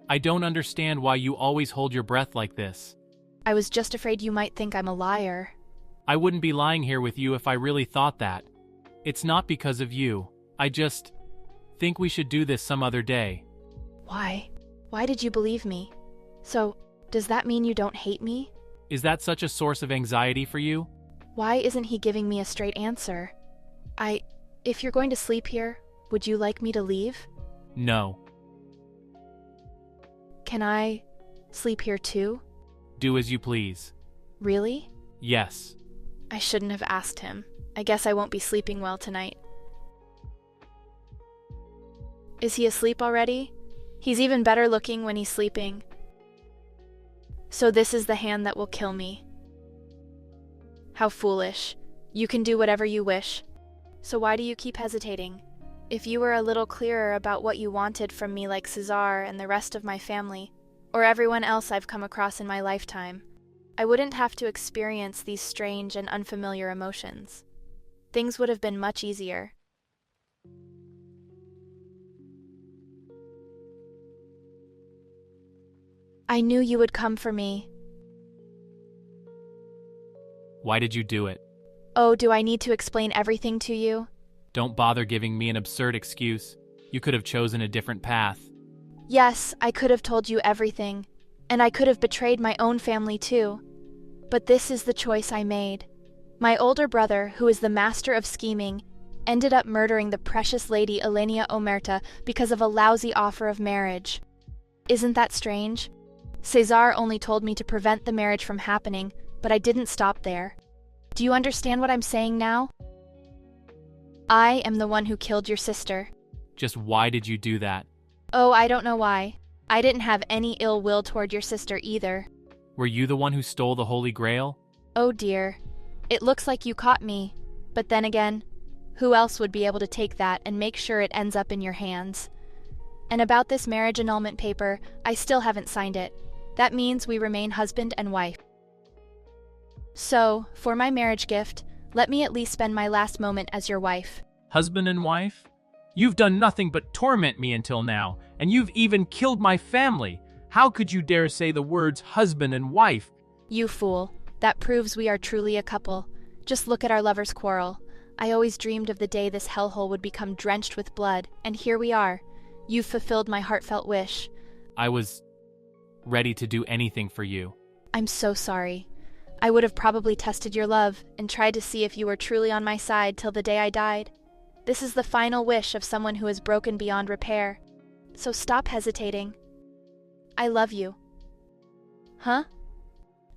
S1: I don't understand why you always hold your breath like this.
S3: I was just afraid you might think I'm a liar.
S1: I wouldn't be lying here with you if I really thought that. It's not because of you. I just think we should do this some other day.
S3: Why? Why did you believe me? So, does that mean you don't hate me?
S1: Is that such a source of anxiety for you?
S3: Why isn't he giving me a straight answer? If you're going to sleep here, would you like me to leave?
S1: No.
S3: Can I sleep here too?
S1: Do as you please.
S3: Really?
S1: Yes.
S3: I shouldn't have asked him. I guess I won't be sleeping well tonight. Is he asleep already? He's even better looking when he's sleeping. So this is the hand that will kill me. How foolish. You can do whatever you wish. So why do you keep hesitating? If you were a little clearer about what you wanted from me like Cesar and the rest of my family, or everyone else I've come across in my lifetime, I wouldn't have to experience these strange and unfamiliar emotions. Things would have been much easier. I knew you would come for me.
S1: Why did you do it?
S3: Oh, do I need to explain everything to you?
S1: Don't bother giving me an absurd excuse. You could have chosen a different path.
S3: Yes, I could have told you everything, and I could have betrayed my own family too. But this is the choice I made. My older brother, who is the master of scheming, ended up murdering the precious lady Elenia Omerta because of a lousy offer of marriage. Isn't that strange? Cesar only told me to prevent the marriage from happening, but I didn't stop there. Do you understand what I'm saying now? I am the one who killed your sister.
S1: Just why did you do that?
S3: Oh, I don't know why. I didn't have any ill will toward your sister either.
S1: Were you the one who stole the Holy Grail?
S3: Oh dear. It looks like you caught me. But then again, who else would be able to take that and make sure it ends up in your hands? And about this marriage annulment paper, I still haven't signed it. That means we remain husband and wife. So, for my marriage gift, let me at least spend my last moment as your wife.
S13: Husband and wife? You've done nothing but torment me until now, and you've even killed my family. How could you dare say the words husband and wife?
S3: You fool. That proves we are truly a couple. Just look at our lovers' quarrel. I always dreamed of the day this hellhole would become drenched with blood, and here we are. You've fulfilled my heartfelt wish.
S1: I was ready to do anything for you.
S3: I'm so sorry. I would have probably tested your love and tried to see if you were truly on my side till the day I died. This is the final wish of someone who is broken beyond repair. So stop hesitating. I love you. Huh?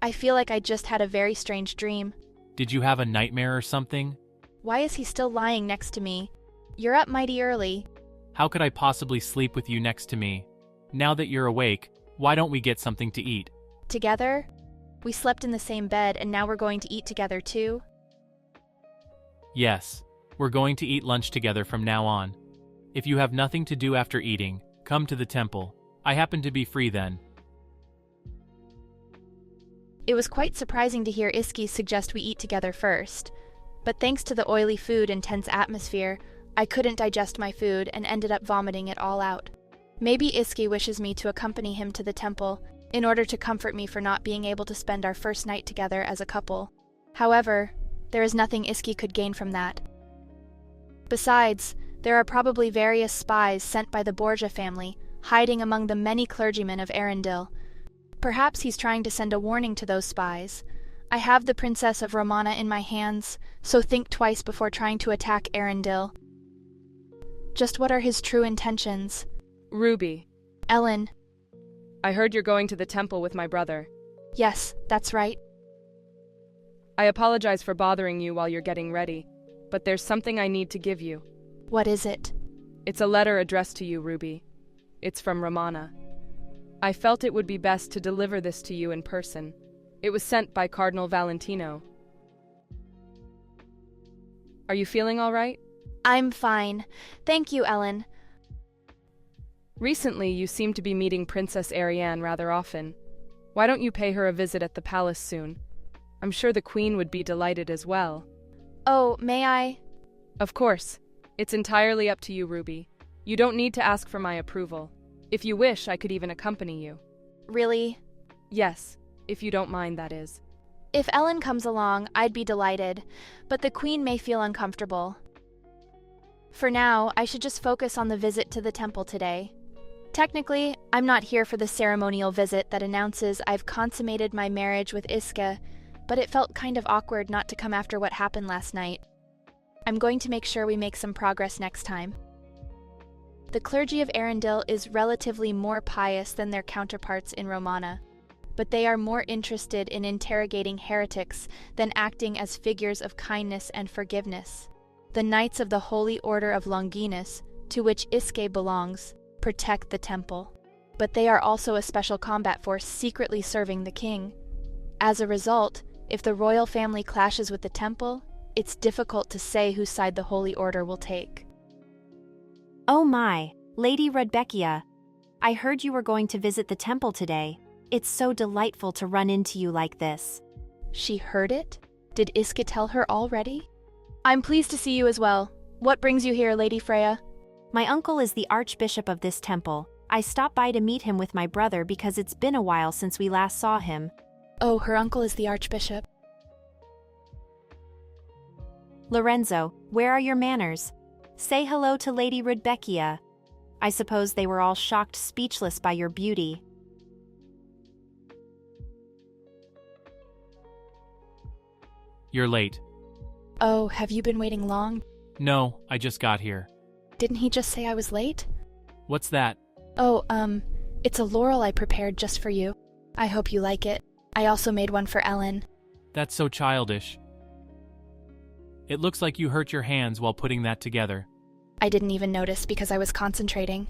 S3: I feel like I just had a very strange dream.
S1: Did you have a nightmare or something?
S3: Why is he still lying next to me? You're up mighty early.
S1: How could I possibly sleep with you next to me? Now that you're awake, why don't we get something to eat?
S3: Together? We slept in the same bed and now we're going to eat together too?
S1: Yes, we're going to eat lunch together from now on. If you have nothing to do after eating, come to the temple. I happen to be free then.
S3: It was quite surprising to hear Iski suggest we eat together first. But thanks to the oily food and tense atmosphere, I couldn't digest my food and ended up vomiting it all out. Maybe Iski wishes me to accompany him to the temple in order to comfort me for not being able to spend our first night together as a couple. However, there is nothing Iski could gain from that. Besides, there are probably various spies sent by the Borgia family, hiding among the many clergymen of Arendelle. Perhaps he's trying to send a warning to those spies. I have the Princess of Romana in my hands, so think twice before trying to attack Arendelle. Just what are his true intentions?
S2: Ruby.
S3: Ellen.
S2: I heard you're going to the temple with my brother.
S3: Yes, that's right.
S2: I apologize for bothering you while you're getting ready, but there's something I need to give you.
S3: What is it?
S2: It's a letter addressed to you, Ruby. It's from Romana. I felt it would be best to deliver this to you in person. It was sent by Cardinal Valentino. Are you feeling all right?
S3: I'm fine. Thank you, Ellen.
S2: Recently, you seem to be meeting Princess Ariane rather often. Why don't you pay her a visit at the palace soon? I'm sure the Queen would be delighted as well.
S3: Oh, may I?
S2: Of course. It's entirely up to you, Ruby. You don't need to ask for my approval. If you wish, I could even accompany you.
S3: Really?
S2: Yes, if you don't mind, that is.
S3: If Ellen comes along, I'd be delighted, but the Queen may feel uncomfortable. For now, I should just focus on the visit to the temple today. Technically, I'm not here for the ceremonial visit that announces I've consummated my marriage with Iska, but it felt kind of awkward not to come after what happened last night. I'm going to make sure we make some progress next time. The clergy of Arendelle is relatively more pious than their counterparts in Romana, but they are more interested in interrogating heretics than acting as figures of kindness and forgiveness. The Knights of the Holy Order of Longinus, to which Iske belongs, protect the temple, but they are also a special combat force secretly serving the king. As a result, if the royal family clashes with the temple, it's difficult to say whose side the Holy Order will take.
S5: Oh my, Lady Rudbeckia. I heard you were going to visit the temple today. It's so delightful to run into you like this.
S3: She heard it? Did Iska tell her already? I'm pleased to see you as well. What brings you here, Lady Freya?
S5: My uncle is the archbishop of this temple. I stopped by to meet him with my brother because it's been a while since we last saw him.
S3: Oh, her uncle is the archbishop.
S5: Lorenzo, where are your manners? Say hello to Lady Rudbeckia. I suppose they were all shocked speechless by your beauty.
S1: You're late.
S3: Oh, have you been waiting long?
S1: No, I just got here.
S3: Didn't he just say I was late?
S1: What's that?
S3: Oh, it's a laurel I prepared just for you. I hope you like it. I also made one for Ellen.
S1: That's so childish. It looks like you hurt your hands while putting that together.
S3: I didn't even notice because I was concentrating.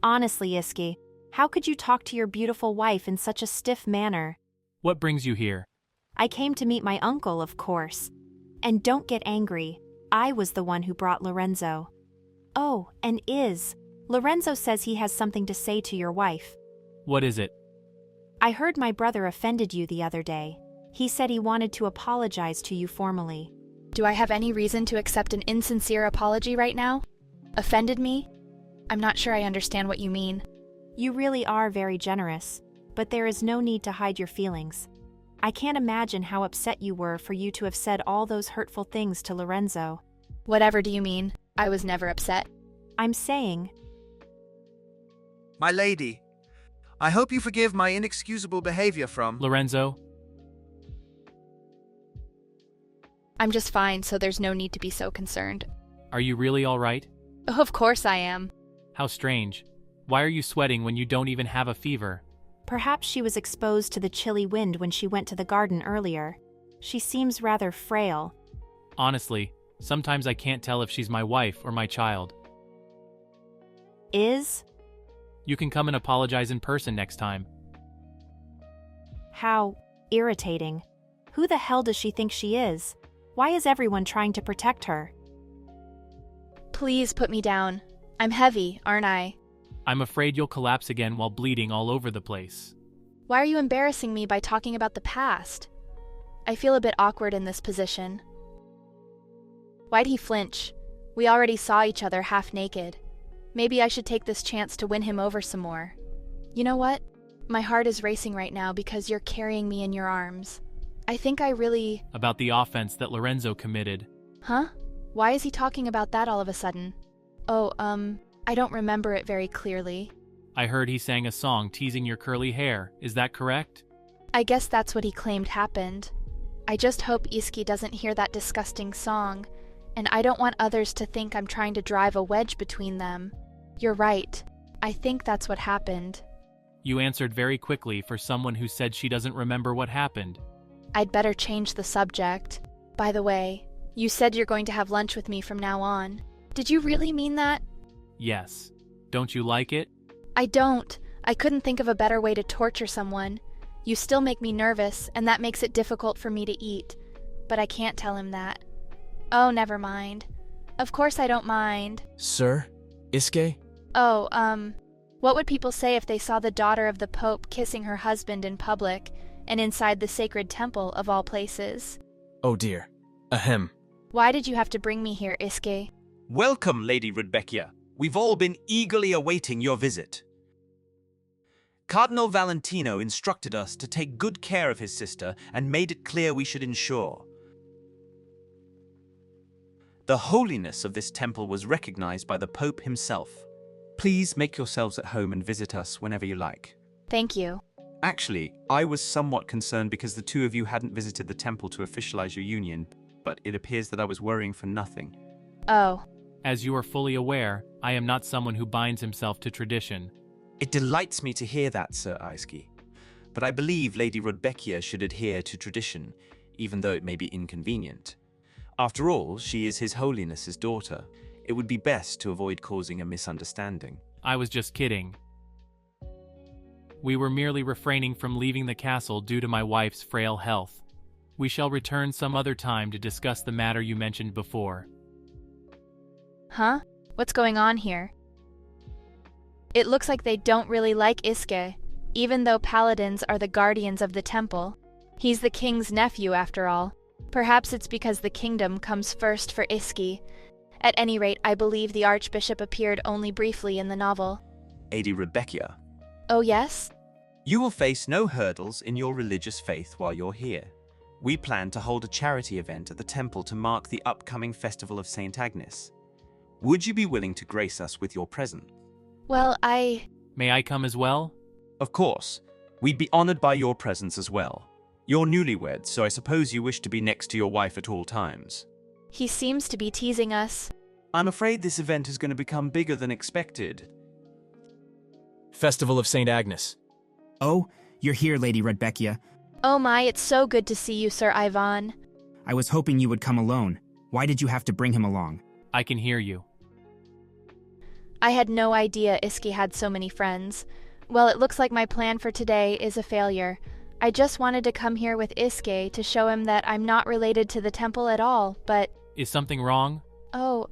S5: Honestly, Iski, how could you talk to your beautiful wife in such a stiff manner?
S1: What brings you here?
S5: I came to meet my uncle, of course. And don't get angry. I was the one who brought Lorenzo. Oh, and Lorenzo says he has something to say to your wife.
S1: What is it?
S5: I heard my brother offended you the other day. He said he wanted to apologize to you formally.
S3: Do I have any reason to accept an insincere apology right now? Offended me? I'm not sure I understand what you mean.
S5: You really are very generous, but there is no need to hide your feelings. I can't imagine how upset you were for you to have said all those hurtful things to Lorenzo.
S3: Whatever do you mean? I was never upset.
S5: I'm saying...
S14: My lady, I hope you forgive my inexcusable behavior from...
S1: Lorenzo?
S3: I'm just fine, so there's no need to be so concerned.
S1: Are you really all right?
S3: Of course I am.
S1: How strange. Why are you sweating when you don't even have a fever?
S5: Perhaps she was exposed to the chilly wind when she went to the garden earlier. She seems rather frail.
S1: Honestly, sometimes I can't tell if she's my wife or my child.
S5: You
S1: can come and apologize in person next time.
S5: How irritating. Who the hell does she think she is? Why is everyone trying to protect her?
S3: Please put me down. I'm heavy, aren't I?
S1: I'm afraid you'll collapse again while bleeding all over the place.
S3: Why are you embarrassing me by talking about the past? I feel a bit awkward in this position. Why'd he flinch? We already saw each other half naked. Maybe I should take this chance to win him over some more. You know what? My heart is racing right now because you're carrying me in your arms. I think I really...
S1: About the offense that Lorenzo committed.
S3: Huh? Why is he talking about that all of a sudden? Oh, I don't remember it very clearly.
S1: I heard he sang a song teasing your curly hair. Is that correct?
S3: I guess that's what he claimed happened. I just hope Iski doesn't hear that disgusting song, and I don't want others to think I'm trying to drive a wedge between them. You're right. I think that's what happened.
S1: You answered very quickly for someone who said she doesn't remember what happened.
S3: I'd better change the subject. By the way, you said you're going to have lunch with me from now on. Did you really mean that?
S1: Yes. Don't you like it?
S3: I don't. I couldn't think of a better way to torture someone. You still make me nervous, and that makes it difficult for me to eat. But I can't tell him that. Oh, never mind. Of course I don't mind.
S15: Sir? Iske?
S3: Oh, what would people say if they saw the daughter of the Pope kissing her husband in public, and inside the sacred temple of all places?
S15: Oh dear. Ahem.
S3: Why did you have to bring me here, Iske?
S16: Welcome, Lady Rudbeckia. We've all been eagerly awaiting your visit. Cardinal Valentino instructed us to take good care of his sister and made it clear we should ensure the holiness of this temple was recognized by the Pope himself. Please make yourselves at home and visit us whenever you like.
S3: Thank you.
S16: Actually, I was somewhat concerned because the two of you hadn't visited the temple to officialize your union, but it appears that I was worrying for nothing.
S3: Oh.
S1: As you are fully aware, I am not someone who binds himself to tradition.
S16: It delights me to hear that, Sir Iski. But I believe Lady Rudbeckia should adhere to tradition, even though it may be inconvenient. After all, she is His Holiness's daughter. It would be best to avoid causing a misunderstanding.
S1: I was just kidding. We were merely refraining from leaving the castle due to my wife's frail health. We shall return some other time to discuss the matter you mentioned before.
S3: Huh? What's going on here? It looks like they don't really like Iske, even though paladins are the guardians of the temple. He's the king's nephew, after all. Perhaps it's because the kingdom comes first for Iski. At any rate, I believe the archbishop appeared only briefly in the novel.
S16: Lady Rudbeckia.
S3: Oh, yes?
S16: You will face no hurdles in your religious faith while you're here. We plan to hold a charity event at the temple to mark the upcoming festival of St. Agnes. Would you be willing to grace us with your presence?
S3: Well,
S1: May I come as well?
S16: Of course. We'd be honored by your presence as well. You're newlywed, so I suppose you wish to be next to your wife at all times.
S3: He seems to be teasing us.
S16: I'm afraid this event is going to become bigger than expected.
S15: Festival of St. Agnes.
S8: Oh, you're here, Lady Rudbeckia.
S3: Oh my, it's so good to see you, Sir Ivan.
S8: I was hoping you would come alone. Why did you have to bring him along?
S1: I can hear you.
S3: I had no idea Iski had so many friends. Well, it looks like my plan for today is a failure. I just wanted to come here with Iske to show him that I'm not related to the temple at all, but...
S1: Is something wrong?
S3: Oh,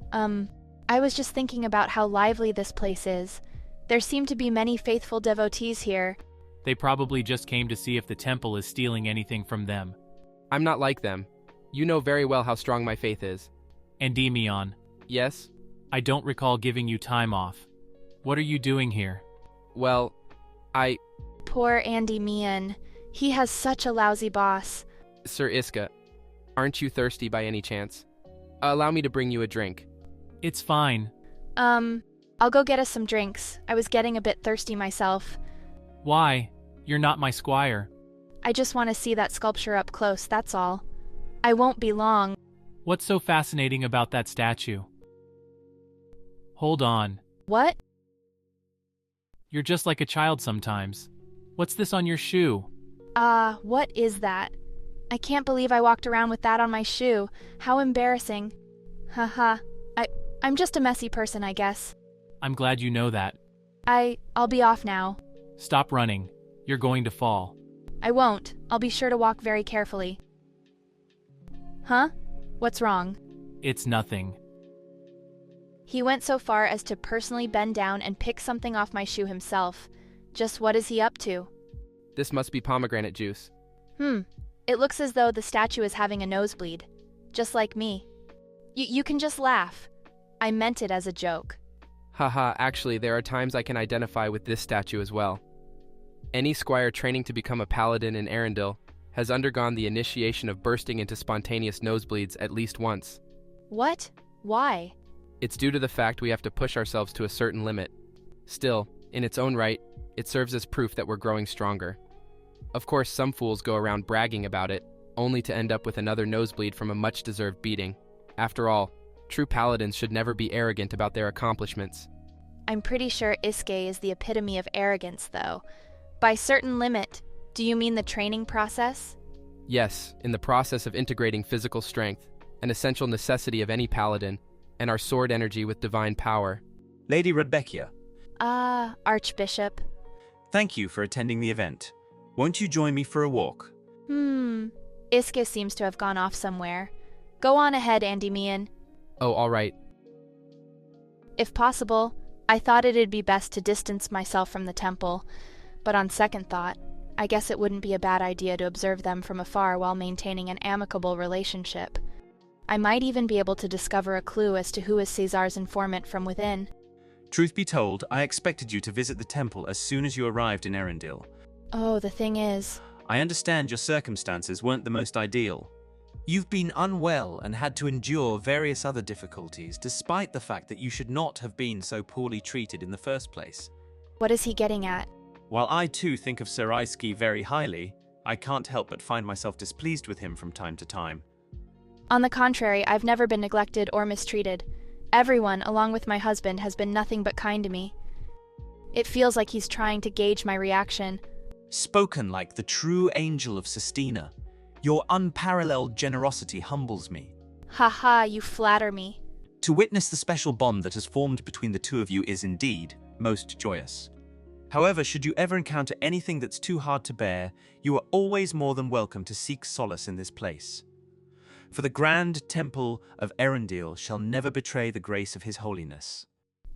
S3: I was just thinking about how lively this place is. There seem to be many faithful devotees here.
S1: They probably just came to see if the temple is stealing anything from them.
S7: I'm not like them. You know very well how strong my faith is.
S1: Endymion.
S7: Yes?
S1: I don't recall giving you time off. What are you doing here?
S7: Well,
S3: Poor Endymion. He has such a lousy boss.
S7: Sir Iska, aren't you thirsty by any chance? Allow me to bring you a drink.
S1: It's fine.
S3: I'll go get us some drinks. I was getting a bit thirsty myself.
S1: Why? You're not my squire.
S3: I just want to see that sculpture up close, that's all. I won't be long.
S1: What's so fascinating about that statue? Hold on.
S3: What?
S1: You're just like a child sometimes. What's this on your shoe?
S3: What is that? I can't believe I walked around with that on my shoe. How embarrassing. Haha. I'm just a messy person, I guess.
S1: I'm glad you know that.
S3: I'll be off now.
S1: Stop running. You're going to fall.
S3: I won't. I'll be sure to walk very carefully. Huh? What's wrong?
S1: It's nothing.
S3: He went so far as to personally bend down and pick something off my shoe himself. Just what is he up to?
S7: This must be pomegranate juice.
S3: It looks as though the statue is having a nosebleed. Just like me. You can just laugh. I meant it as a joke.
S7: Haha, actually, there are times I can identify with this statue as well. Any squire training to become a paladin in Arendelle has undergone the initiation of bursting into spontaneous nosebleeds at least once.
S3: What? Why?
S7: It's due to the fact we have to push ourselves to a certain limit. Still, in its own right, it serves as proof that we're growing stronger. Of course, some fools go around bragging about it, only to end up with another nosebleed from a much-deserved beating. After all, true paladins should never be arrogant about their accomplishments.
S3: I'm pretty sure Iske is the epitome of arrogance, though. By certain limit, do you mean the training process?
S7: Yes, in the process of integrating physical strength, an essential necessity of any paladin, and our sword energy with divine power.
S16: Lady Rudbeckia.
S3: Archbishop.
S16: Thank you for attending the event. Won't you join me for a walk?
S3: Iske seems to have gone off somewhere. Go on ahead, Endymion.
S7: Oh, all right.
S3: If possible, I thought it'd be best to distance myself from the temple, but on second thought, I guess it wouldn't be a bad idea to observe them from afar while maintaining an amicable relationship. I might even be able to discover a clue as to who is Caesar's informant from within.
S16: Truth be told, I expected you to visit the temple as soon as you arrived in Arendelle.
S3: Oh, the thing is...
S16: I understand your circumstances weren't the most ideal. You've been unwell and had to endure various other difficulties, despite the fact that you should not have been so poorly treated in the first place.
S3: What is he getting at?
S16: While I too think of Sir Iski very highly, I can't help but find myself displeased with him from time to time.
S3: On the contrary, I've never been neglected or mistreated. Everyone, along with my husband, has been nothing but kind to me. It feels like he's trying to gauge my reaction.
S16: Spoken like the true angel of Sistina. Your unparalleled generosity humbles me.
S3: Ha, you flatter me.
S16: To witness the special bond that has formed between the two of you is indeed most joyous. However, should you ever encounter anything that's too hard to bear, you are always more than welcome to seek solace in this place. For the grand temple of Arendelle shall never betray the grace of His Holiness.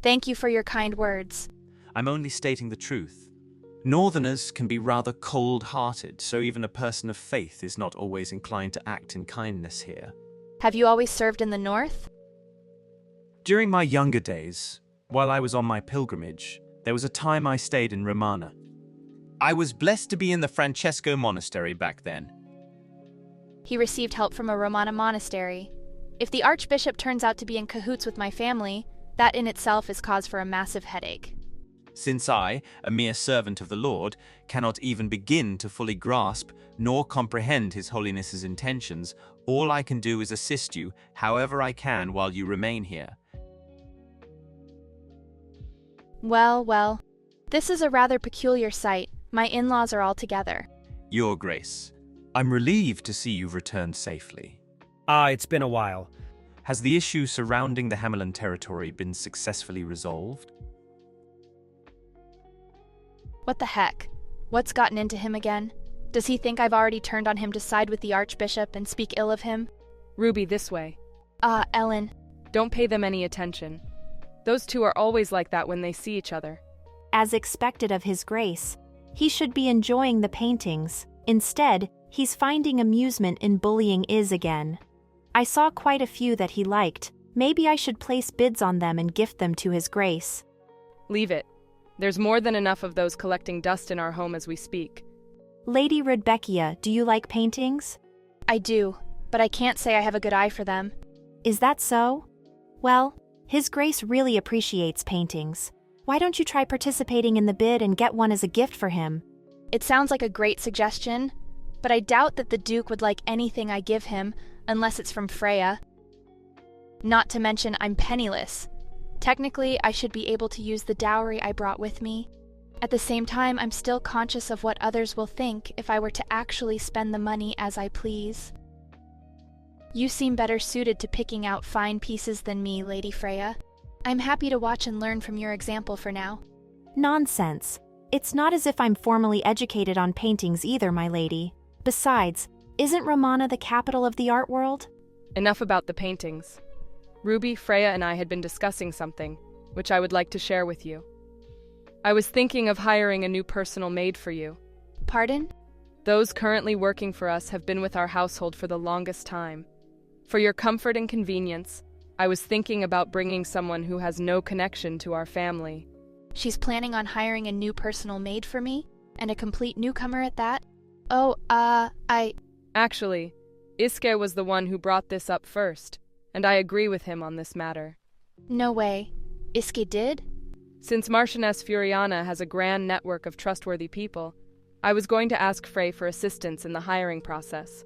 S3: Thank you for your kind words.
S16: I'm only stating the truth. Northerners can be rather cold-hearted, so even a person of faith is not always inclined to act in kindness here.
S3: Have you always served in the north?
S16: During my younger days, while I was on my pilgrimage, there was a time I stayed in Romana. I was blessed to be in the Francesco monastery back then.
S3: He received help from a Romana monastery. If the archbishop turns out to be in cahoots with my family, that in itself is cause for a massive headache.
S16: Since I, a mere servant of the Lord, cannot even begin to fully grasp nor comprehend His Holiness's intentions, all I can do is assist you however I can while you remain here.
S3: Well, this is a rather peculiar sight. My in-laws are all together.
S16: Your Grace, I'm relieved to see you've returned safely.
S12: It's been a while.
S16: Has the issue surrounding the Hamelin territory been successfully resolved?
S3: What the heck? What's gotten into him again? Does he think I've already turned on him to side with the archbishop and speak ill of him?
S2: Ruby, this way.
S3: Ellen.
S2: Don't pay them any attention. Those two are always like that when they see each other.
S5: As expected of His Grace, he should be enjoying the paintings. Instead, he's finding amusement in bullying Iz again. I saw quite a few that he liked. Maybe I should place bids on them and gift them to His Grace.
S2: Leave it. There's more than enough of those collecting dust in our home as we speak.
S5: Lady Rudbeckia, do you like paintings?
S3: I do, but I can't say I have a good eye for them.
S5: Is that so? Well, His Grace really appreciates paintings. Why don't you try participating in the bid and get one as a gift for him?
S3: It sounds like a great suggestion, but I doubt that the Duke would like anything I give him unless it's from Freya. Not to mention I'm penniless. Technically, I should be able to use the dowry I brought with me. At the same time, I'm still conscious of what others will think if I were to actually spend the money as I please. You seem better suited to picking out fine pieces than me, Lady Freya. I'm happy to watch and learn from your example for now.
S5: Nonsense. It's not as if I'm formally educated on paintings either, my lady. Besides, isn't Romana the capital of the art world?
S2: Enough about the paintings. Ruby, Freya, and I had been discussing something, which I would like to share with you. I was thinking of hiring a new personal maid for you.
S3: Pardon?
S2: Those currently working for us have been with our household for the longest time. For your comfort and convenience, I was thinking about bringing someone who has no connection to our family.
S3: She's planning on hiring a new personal maid for me? And a complete newcomer at that? Oh,
S2: Actually, Iske was the one who brought this up first, and I agree with him on this matter.
S3: No way. Iske did?
S2: Since Marchioness Furiana has a grand network of trustworthy people, I was going to ask Frey for assistance in the hiring process.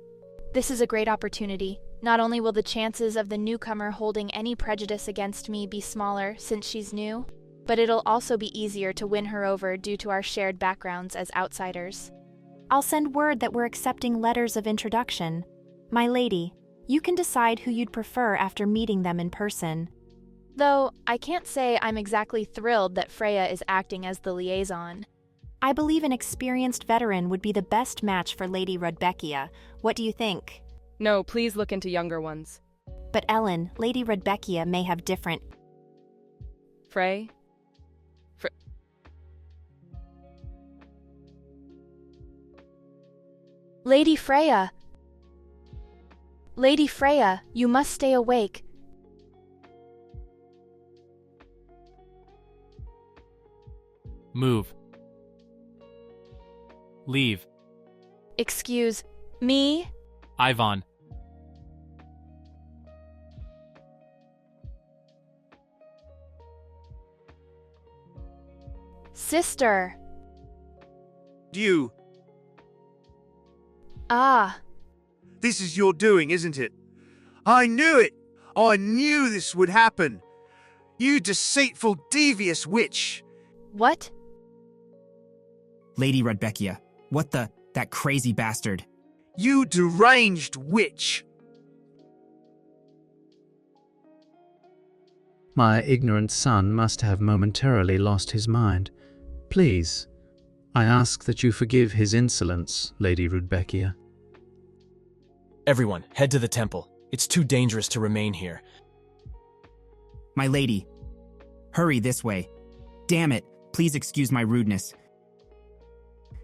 S3: This is a great opportunity. Not only will the chances of the newcomer holding any prejudice against me be smaller since she's new, but it'll also be easier to win her over due to our shared backgrounds as outsiders.
S5: I'll send word that we're accepting letters of introduction. My lady, you can decide who you'd prefer after meeting them in person.
S3: Though, I can't say I'm exactly thrilled that Freya is acting as the liaison.
S5: I believe an experienced veteran would be the best match for Lady Rudbeckia. What do you think?
S2: No, please look into younger ones.
S5: But Ellen, Lady Rudbeckia may have different...
S2: Frey?
S3: Lady Freya! Lady Freya, you must stay awake.
S1: Move. Leave.
S3: Excuse me?
S1: Ivan.
S3: Sister.
S14: You.
S3: Ah.
S14: This is your doing, isn't it? I knew it! I knew this would happen! You deceitful, devious witch!
S3: What?
S8: Lady Rudbeckia, what the... that crazy bastard.
S14: You deranged witch!
S17: My ignorant son must have momentarily lost his mind. Please, I ask that you forgive his insolence, Lady Rudbeckia.
S15: Everyone, head to the temple. It's too dangerous to remain here.
S8: My lady. Hurry this way. Damn it, please excuse my rudeness.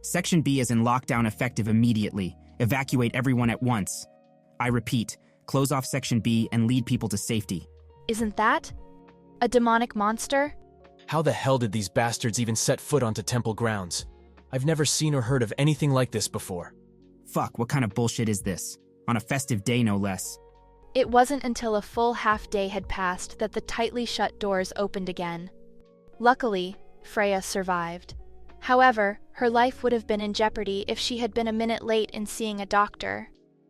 S8: Section B is in lockdown effective immediately. Evacuate everyone at once. I repeat, close off Section B and lead people to safety.
S3: Isn't that a demonic monster?
S15: How the hell did these bastards even set foot onto temple grounds? I've never seen or heard of anything like this before.
S8: Fuck, what kind of bullshit is this? On a festive day, no less.
S3: It wasn't until a full half-day had passed that the tightly shut doors opened again. Luckily, Freya survived. However, her life would have been in jeopardy if she had been a minute late in seeing a doctor.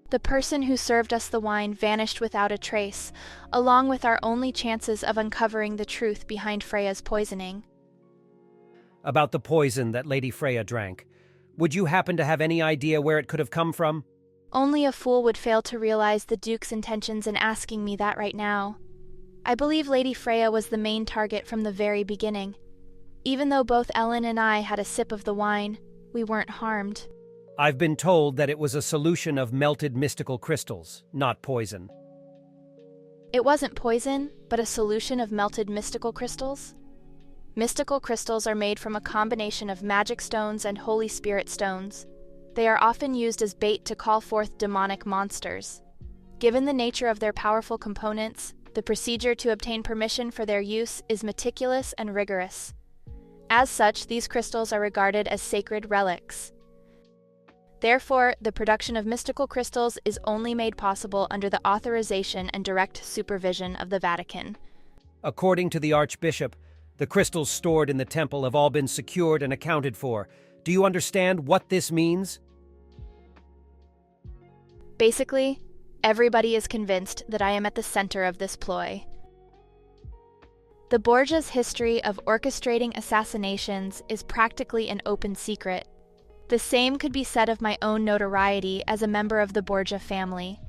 S3: The person who served us the wine vanished without a trace, along with our only chances of uncovering the truth behind Freya's poisoning.
S12: About the poison that Lady Freya drank, would you happen to have any idea where it could have come from?
S3: Only a fool would fail to realize the Duke's intentions in asking me that right now. I believe Lady Freya was the main target from the very beginning. Even though both Ellen and I had a sip of the wine, we weren't harmed.
S12: I've been told that it was a solution of melted mystical crystals, not poison.
S3: It wasn't poison, but a solution of melted mystical crystals. Mystical crystals are made from a combination of magic stones and Holy Spirit stones. They are often used as bait to call forth demonic monsters. Given the nature of their powerful components, the procedure to obtain permission for their use is meticulous and rigorous. As such, these crystals are regarded as sacred relics. Therefore, the production of mystical crystals is only made possible under the authorization and direct supervision of the Vatican.
S12: According to the Archbishop, the crystals stored in the temple have all been secured and accounted for. Do you understand what this means?
S3: Basically, everybody is convinced that I am at the center of this ploy. The Borgia's history of orchestrating assassinations is practically an open secret. The same could be said of my own notoriety as a member of the Borgia family.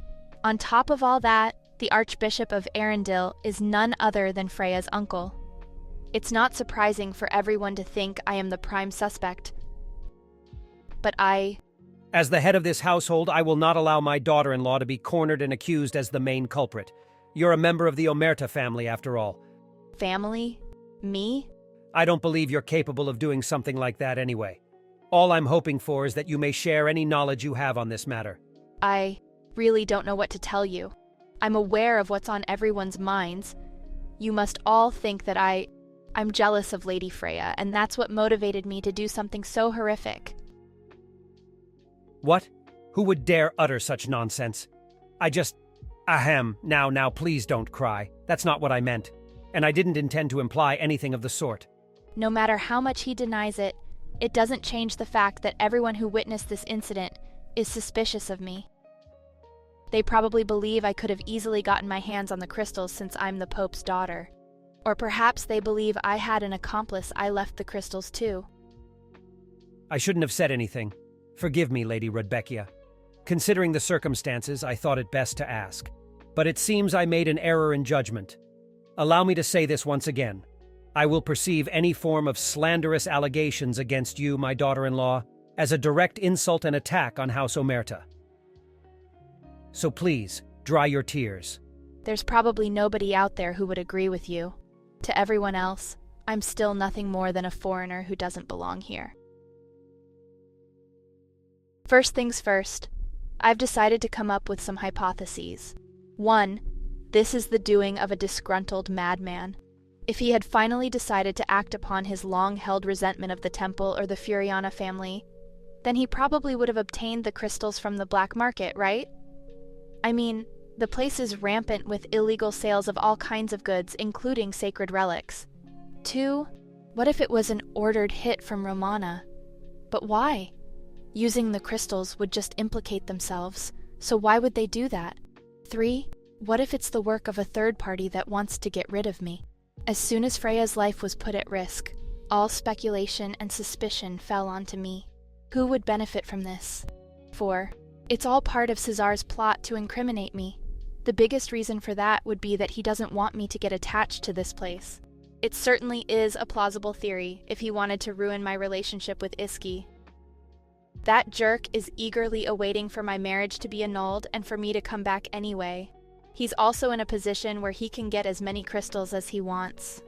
S3: On top of all that, the Archbishop of Arundel is none other than Freya's uncle. It's not surprising for everyone to think I am the prime suspect. But
S12: As the head of this household, I will not allow my daughter-in-law to be cornered and accused as the main culprit. You're a member of the Omerta family, after all.
S3: Family? Me?
S12: I don't believe you're capable of doing something like that anyway. All I'm hoping for is that you may share any knowledge you have on this matter.
S3: I really don't know what to tell you. I'm aware of what's on everyone's minds. You must all think that I'm jealous of Lady Freya, and that's what motivated me to do something so horrific.
S12: What? Who would dare utter such nonsense? Ahem, now, please don't cry. That's not what I meant. And I didn't intend to imply anything of the sort.
S3: No matter how much he denies it, it doesn't change the fact that everyone who witnessed this incident is suspicious of me. They probably believe I could have easily gotten my hands on the crystals since I'm the Pope's daughter. Or perhaps they believe I had an accomplice I left the crystals to.
S12: I shouldn't have said anything. Forgive me, Lady Rudbeckia. Considering the circumstances, I thought it best to ask. But it seems I made an error in judgment. Allow me to say this once again. I will perceive any form of slanderous allegations against you, my daughter-in-law, as a direct insult and attack on House Omerta. So please, dry your tears.
S3: There's probably nobody out there who would agree with you. To everyone else, I'm still nothing more than a foreigner who doesn't belong here. First things first, I've decided to come up with some hypotheses. 1. This is the doing of a disgruntled madman. If he had finally decided to act upon his long-held resentment of the temple or the Furiana family, then he probably would have obtained the crystals from the black market, right? I mean, the place is rampant with illegal sales of all kinds of goods, including sacred relics. 2. What if it was an ordered hit from Romana? But why? Using the crystals would just implicate themselves, so why would they do that? 3. What if it's the work of a third party that wants to get rid of me? As soon as Freya's life was put at risk, all speculation and suspicion fell onto me. Who would benefit from this? 4. It's all part of Cesar's plot to incriminate me. The biggest reason for that would be that he doesn't want me to get attached to this place. It certainly is a plausible theory if he wanted to ruin my relationship with Iski. That jerk is eagerly awaiting for my marriage to be annulled and for me to come back anyway. He's also in a position where he can get as many crystals as he wants.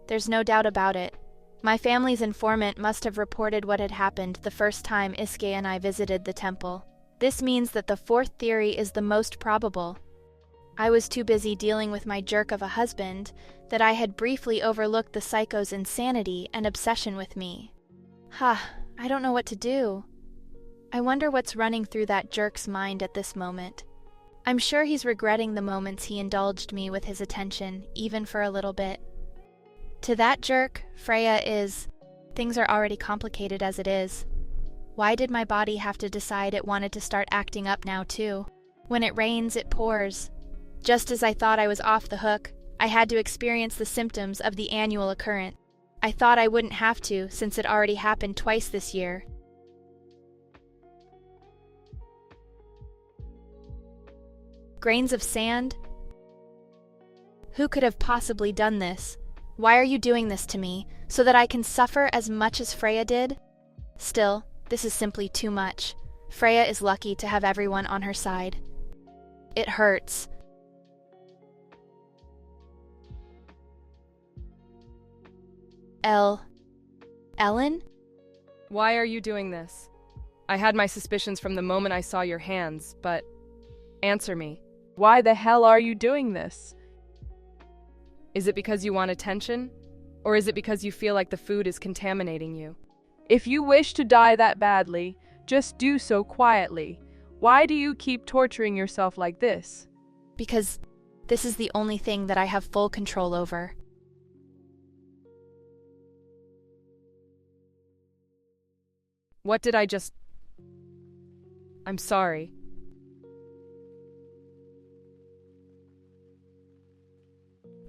S3: There's no doubt about it. My family's informant must have reported what had happened the first time Iske and I visited the temple. This means that the fourth theory is the most probable. I was too busy dealing with my jerk of a husband that I had briefly overlooked the psycho's insanity and obsession with me. I don't know what to do. I wonder what's running through that jerk's mind at this moment. I'm sure he's regretting the moments he indulged me with his attention, even for a little bit. To that jerk, Freya is... Things are already complicated as it is. Why did my body have to decide it wanted to start acting up now too? When it rains, it pours. Just as I thought I was off the hook, I had to experience the symptoms of the annual occurrence. I thought I wouldn't have to, since it already happened twice this year. Grains of sand? Who could have possibly done this? Why are you doing this to me, so that I can suffer as much as Freya did? Still, this is simply too much. Freya is lucky to have everyone on her side. It hurts. Ellen?
S2: Why are you doing this? I had my suspicions from the moment I saw your hands, but... Answer me.
S18: Why the hell are you doing this?
S2: Is it because you want attention? Or is it because you feel like the food is contaminating you?
S18: If you wish to die that badly, just do so quietly. Why do you keep torturing yourself like this?
S3: Because this is the only thing that I have full control over.
S2: What did I just... I'm sorry.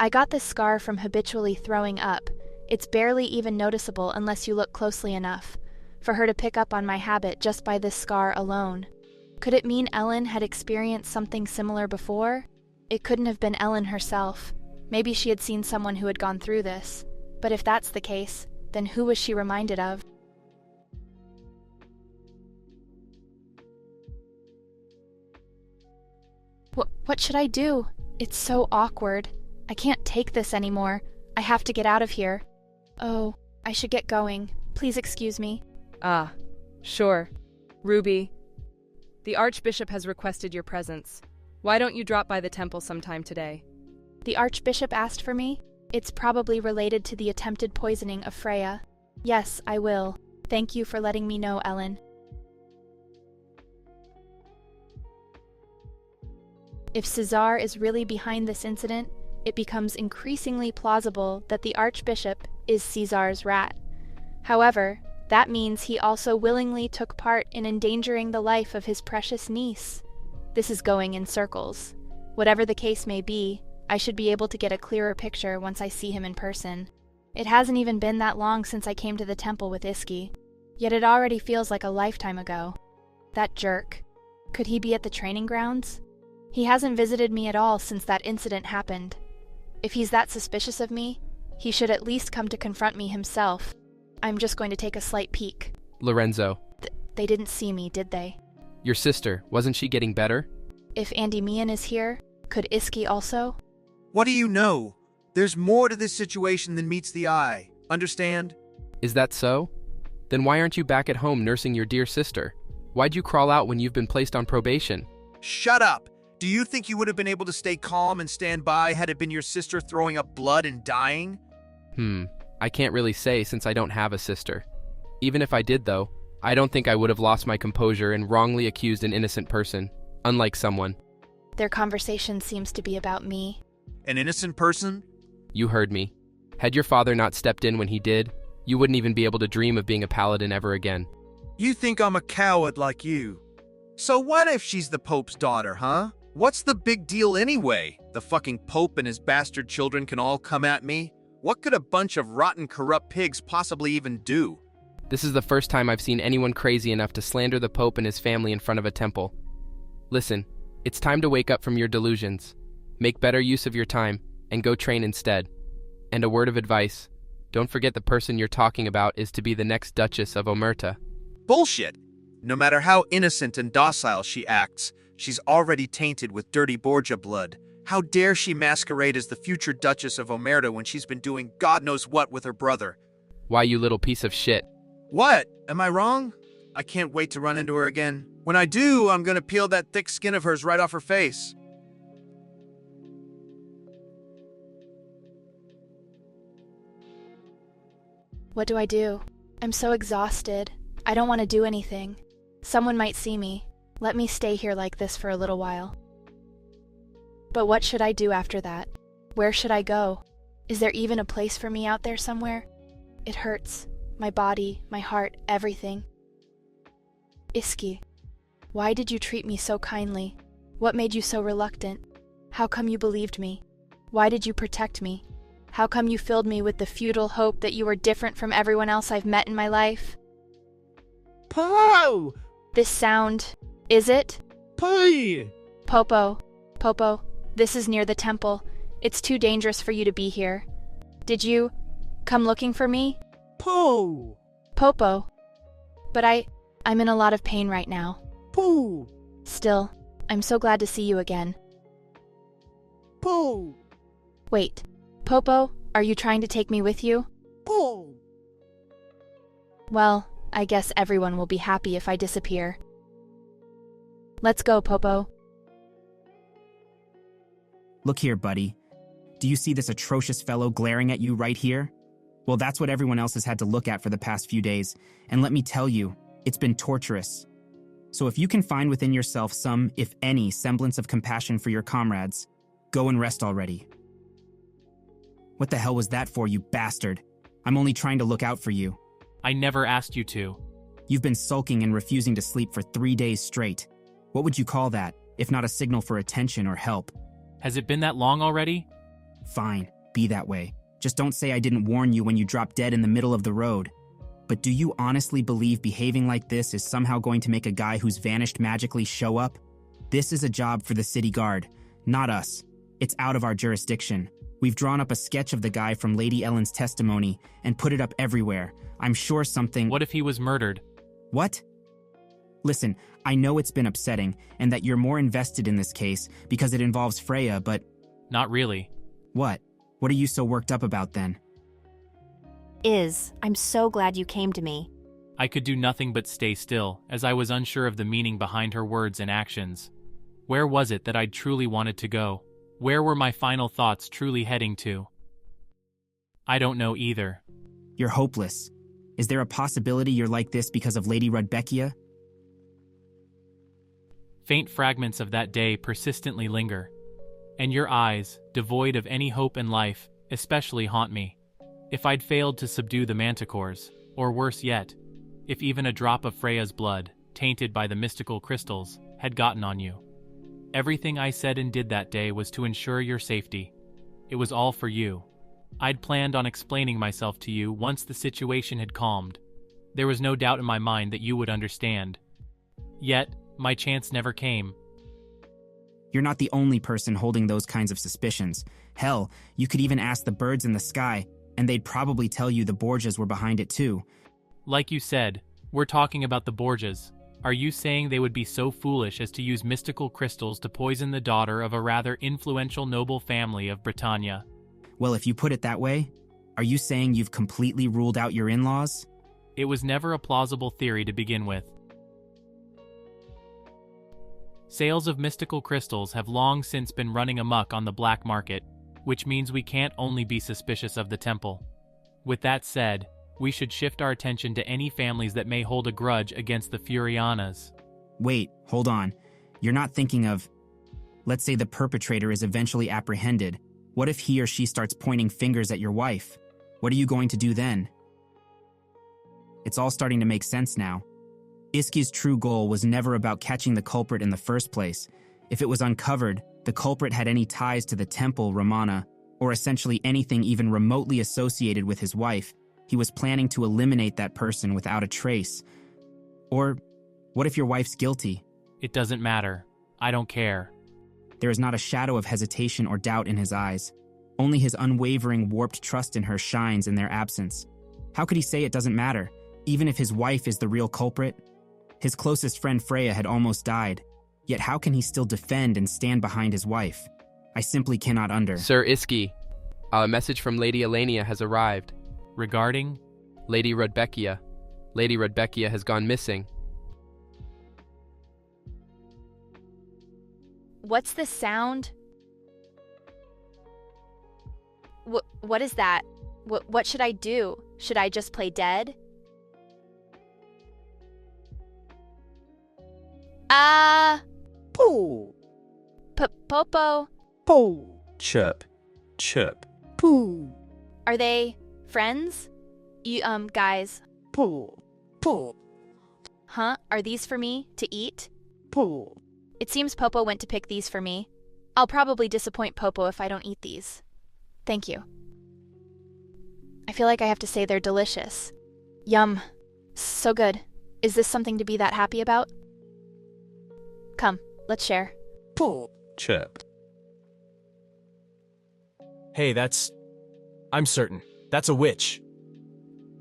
S3: I got this scar from habitually throwing up. It's barely even noticeable unless you look closely enough, for her to pick up on my habit just by this scar alone. Could it mean Ellen had experienced something similar before? It couldn't have been Ellen herself. Maybe she had seen someone who had gone through this. But if that's the case, then who was she reminded of? What should I do? It's so awkward. I can't take this anymore. I have to get out of here. Oh, I should get going. Please excuse me.
S2: Ah, sure. Ruby, the Archbishop has requested your presence. Why don't you drop by the temple sometime today?
S3: The Archbishop asked for me? It's probably related to the attempted poisoning of Freya. Yes, I will. Thank you for letting me know, Ellen. If Caesar is really behind this incident, it becomes increasingly plausible that the Archbishop is Caesar's rat. However, that means he also willingly took part in endangering the life of his precious niece. This is going in circles. Whatever the case may be, I should be able to get a clearer picture once I see him in person. It hasn't even been that long since I came to the temple with Iski, yet it already feels like a lifetime ago. That jerk. Could he be at the training grounds? He hasn't visited me at all since that incident happened. If he's that suspicious of me, he should at least come to confront me himself. I'm just going to take a slight peek.
S7: Lorenzo.
S3: They didn't see me, did they?
S7: Your sister, wasn't she getting better?
S3: If Andy Mian is here, could Iski also?
S14: What do you know? There's more to this situation than meets the eye. Understand?
S7: Is that so? Then why aren't you back at home nursing your dear sister? Why'd you crawl out when you've been placed on probation?
S14: Shut up! Do you think you would have been able to stay calm and stand by had it been your sister throwing up blood and dying?
S7: I can't really say since I don't have a sister. Even if I did, though, I don't think I would have lost my composure and wrongly accused an innocent person, unlike someone.
S3: Their conversation seems to be about me.
S14: An innocent person?
S7: You heard me. Had your father not stepped in when he did, you wouldn't even be able to dream of being a paladin ever again.
S14: You think I'm a coward like you. So what if she's the Pope's daughter, huh? What's the big deal anyway? The fucking Pope and his bastard children can all come at me? What could a bunch of rotten, corrupt pigs possibly even do?
S7: This is the first time I've seen anyone crazy enough to slander the Pope and his family in front of a temple. Listen, it's time to wake up from your delusions. Make better use of your time, and go train instead. And a word of advice, don't forget the person you're talking about is to be the next Duchess of Omerta.
S14: Bullshit! No matter how innocent and docile she acts, she's already tainted with dirty Borgia blood. How dare she masquerade as the future Duchess of Omerta when she's been doing God knows what with her brother?
S7: Why, you little piece of shit.
S14: What? Am I wrong? I can't wait to run into her again. When I do, I'm gonna peel that thick skin of hers right off her face.
S3: What do I do? I'm so exhausted. I don't want to do anything. Someone might see me. Let me stay here like this for a little while. But what should I do after that? Where should I go? Is there even a place for me out there somewhere? It hurts. My body, my heart, everything. Iski, why did you treat me so kindly? What made you so reluctant? How come you believed me? Why did you protect me? How come you filled me with the futile hope that you were different from everyone else I've met in my life?
S14: Po!
S3: This sound, is it?
S14: Po!
S3: Popo, this is near the temple. It's too dangerous for you to be here. Did you come looking for me?
S14: Po!
S3: Popo. But I'm in a lot of pain right now.
S14: Po!
S3: Still, I'm so glad to see you again.
S14: Po!
S3: Wait, Popo, are you trying to take me with you?
S14: Po!
S3: Well, I guess everyone will be happy if I disappear. Let's go, Popo.
S8: Look here, buddy. Do you see this atrocious fellow glaring at you right here? Well, that's what everyone else has had to look at for the past few days, and let me tell you, it's been torturous. So if you can find within yourself some, if any, semblance of compassion for your comrades, go and rest already. What the hell was that for, you bastard? I'm only trying to look out for you.
S1: I never asked you to.
S8: You've been sulking and refusing to sleep for 3 days straight. What would you call that, if not a signal for attention or help?
S1: Has it been that long already?
S8: Fine, be that way. Just don't say I didn't warn you when you dropped dead in the middle of the road. But do you honestly believe behaving like this is somehow going to make a guy who's vanished magically show up? This is a job for the city guard, not us. It's out of our jurisdiction. We've drawn up a sketch of the guy from Lady Ellen's testimony and put it up everywhere. I'm sure something—
S1: What if he was murdered?
S8: What? Listen, I know it's been upsetting and that you're more invested in this case because it involves Freya, but
S1: Not really.
S8: What? What are you so worked up about then?
S5: I'm so glad you came to me.
S1: I could do nothing but stay still, as I was unsure of the meaning behind her words and actions. Where was it that I'd truly wanted to go? Where were my final thoughts truly heading to? I don't know either.
S8: You're hopeless. Is there a possibility you're like this because of Lady Rudbeckia?
S1: Faint fragments of that day persistently linger, and your eyes, devoid of any hope in life, especially haunt me. If I'd failed to subdue the manticores, or worse yet, if even a drop of Freya's blood, tainted by the mystical crystals, had gotten on you. Everything I said and did that day was to ensure your safety. It was all for you. I'd planned on explaining myself to you once the situation had calmed. There was no doubt in my mind that you would understand. Yet, my chance never came.
S8: You're not the only person holding those kinds of suspicions. Hell, you could even ask the birds in the sky, and they'd probably tell you the Borgias were behind it too.
S1: Like you said, we're talking about the Borgias. Are you saying they would be so foolish as to use mystical crystals to poison the daughter of a rather influential noble family of Britannia?
S8: Well, if you put it that way, are you saying you've completely ruled out your in-laws?
S1: It was never a plausible theory to begin with. Sales of mystical crystals have long since been running amok on the black market, which means we can't only be suspicious of the temple. With that said, we should shift our attention to any families that may hold a grudge against the Furianas.
S8: Wait, hold on. You're not thinking of... Let's say the perpetrator is eventually apprehended. What if he or she starts pointing fingers at your wife? What are you going to do then? It's all starting to make sense now. Iski's true goal was never about catching the culprit in the first place. If it was uncovered, the culprit had any ties to the temple, Ramana, or essentially anything even remotely associated with his wife, he was planning to eliminate that person without a trace. Or, what if your wife's guilty?
S1: It doesn't matter. I don't care.
S8: There is not a shadow of hesitation or doubt in his eyes. Only his unwavering, warped trust in her shines in their absence. How could he say it doesn't matter, even if his wife is the real culprit? His closest friend Freya had almost died, yet how can he still defend and stand behind his wife? I simply cannot
S7: Sir Iski, a message from Lady Elenia has arrived.
S1: Regarding?
S7: Lady Rudbeckia. Lady Rudbeckia has gone missing.
S3: What's the sound? What is that? What should I do? Should I just play dead?
S16: Poo.
S3: Popo.
S16: Poo. Chirp. Chirp. Poo.
S3: Are they friends? Guys.
S16: Poo. Poo.
S3: Huh? Are these for me to eat?
S16: Poo.
S3: It seems Popo went to pick these for me. I'll probably disappoint Popo if I don't eat these. Thank you. I feel like I have to say they're delicious. Yum. So good. Is this something to be that happy about? Come, let's share.
S16: Poo. Chirp.
S15: Hey, I'm certain. That's a witch.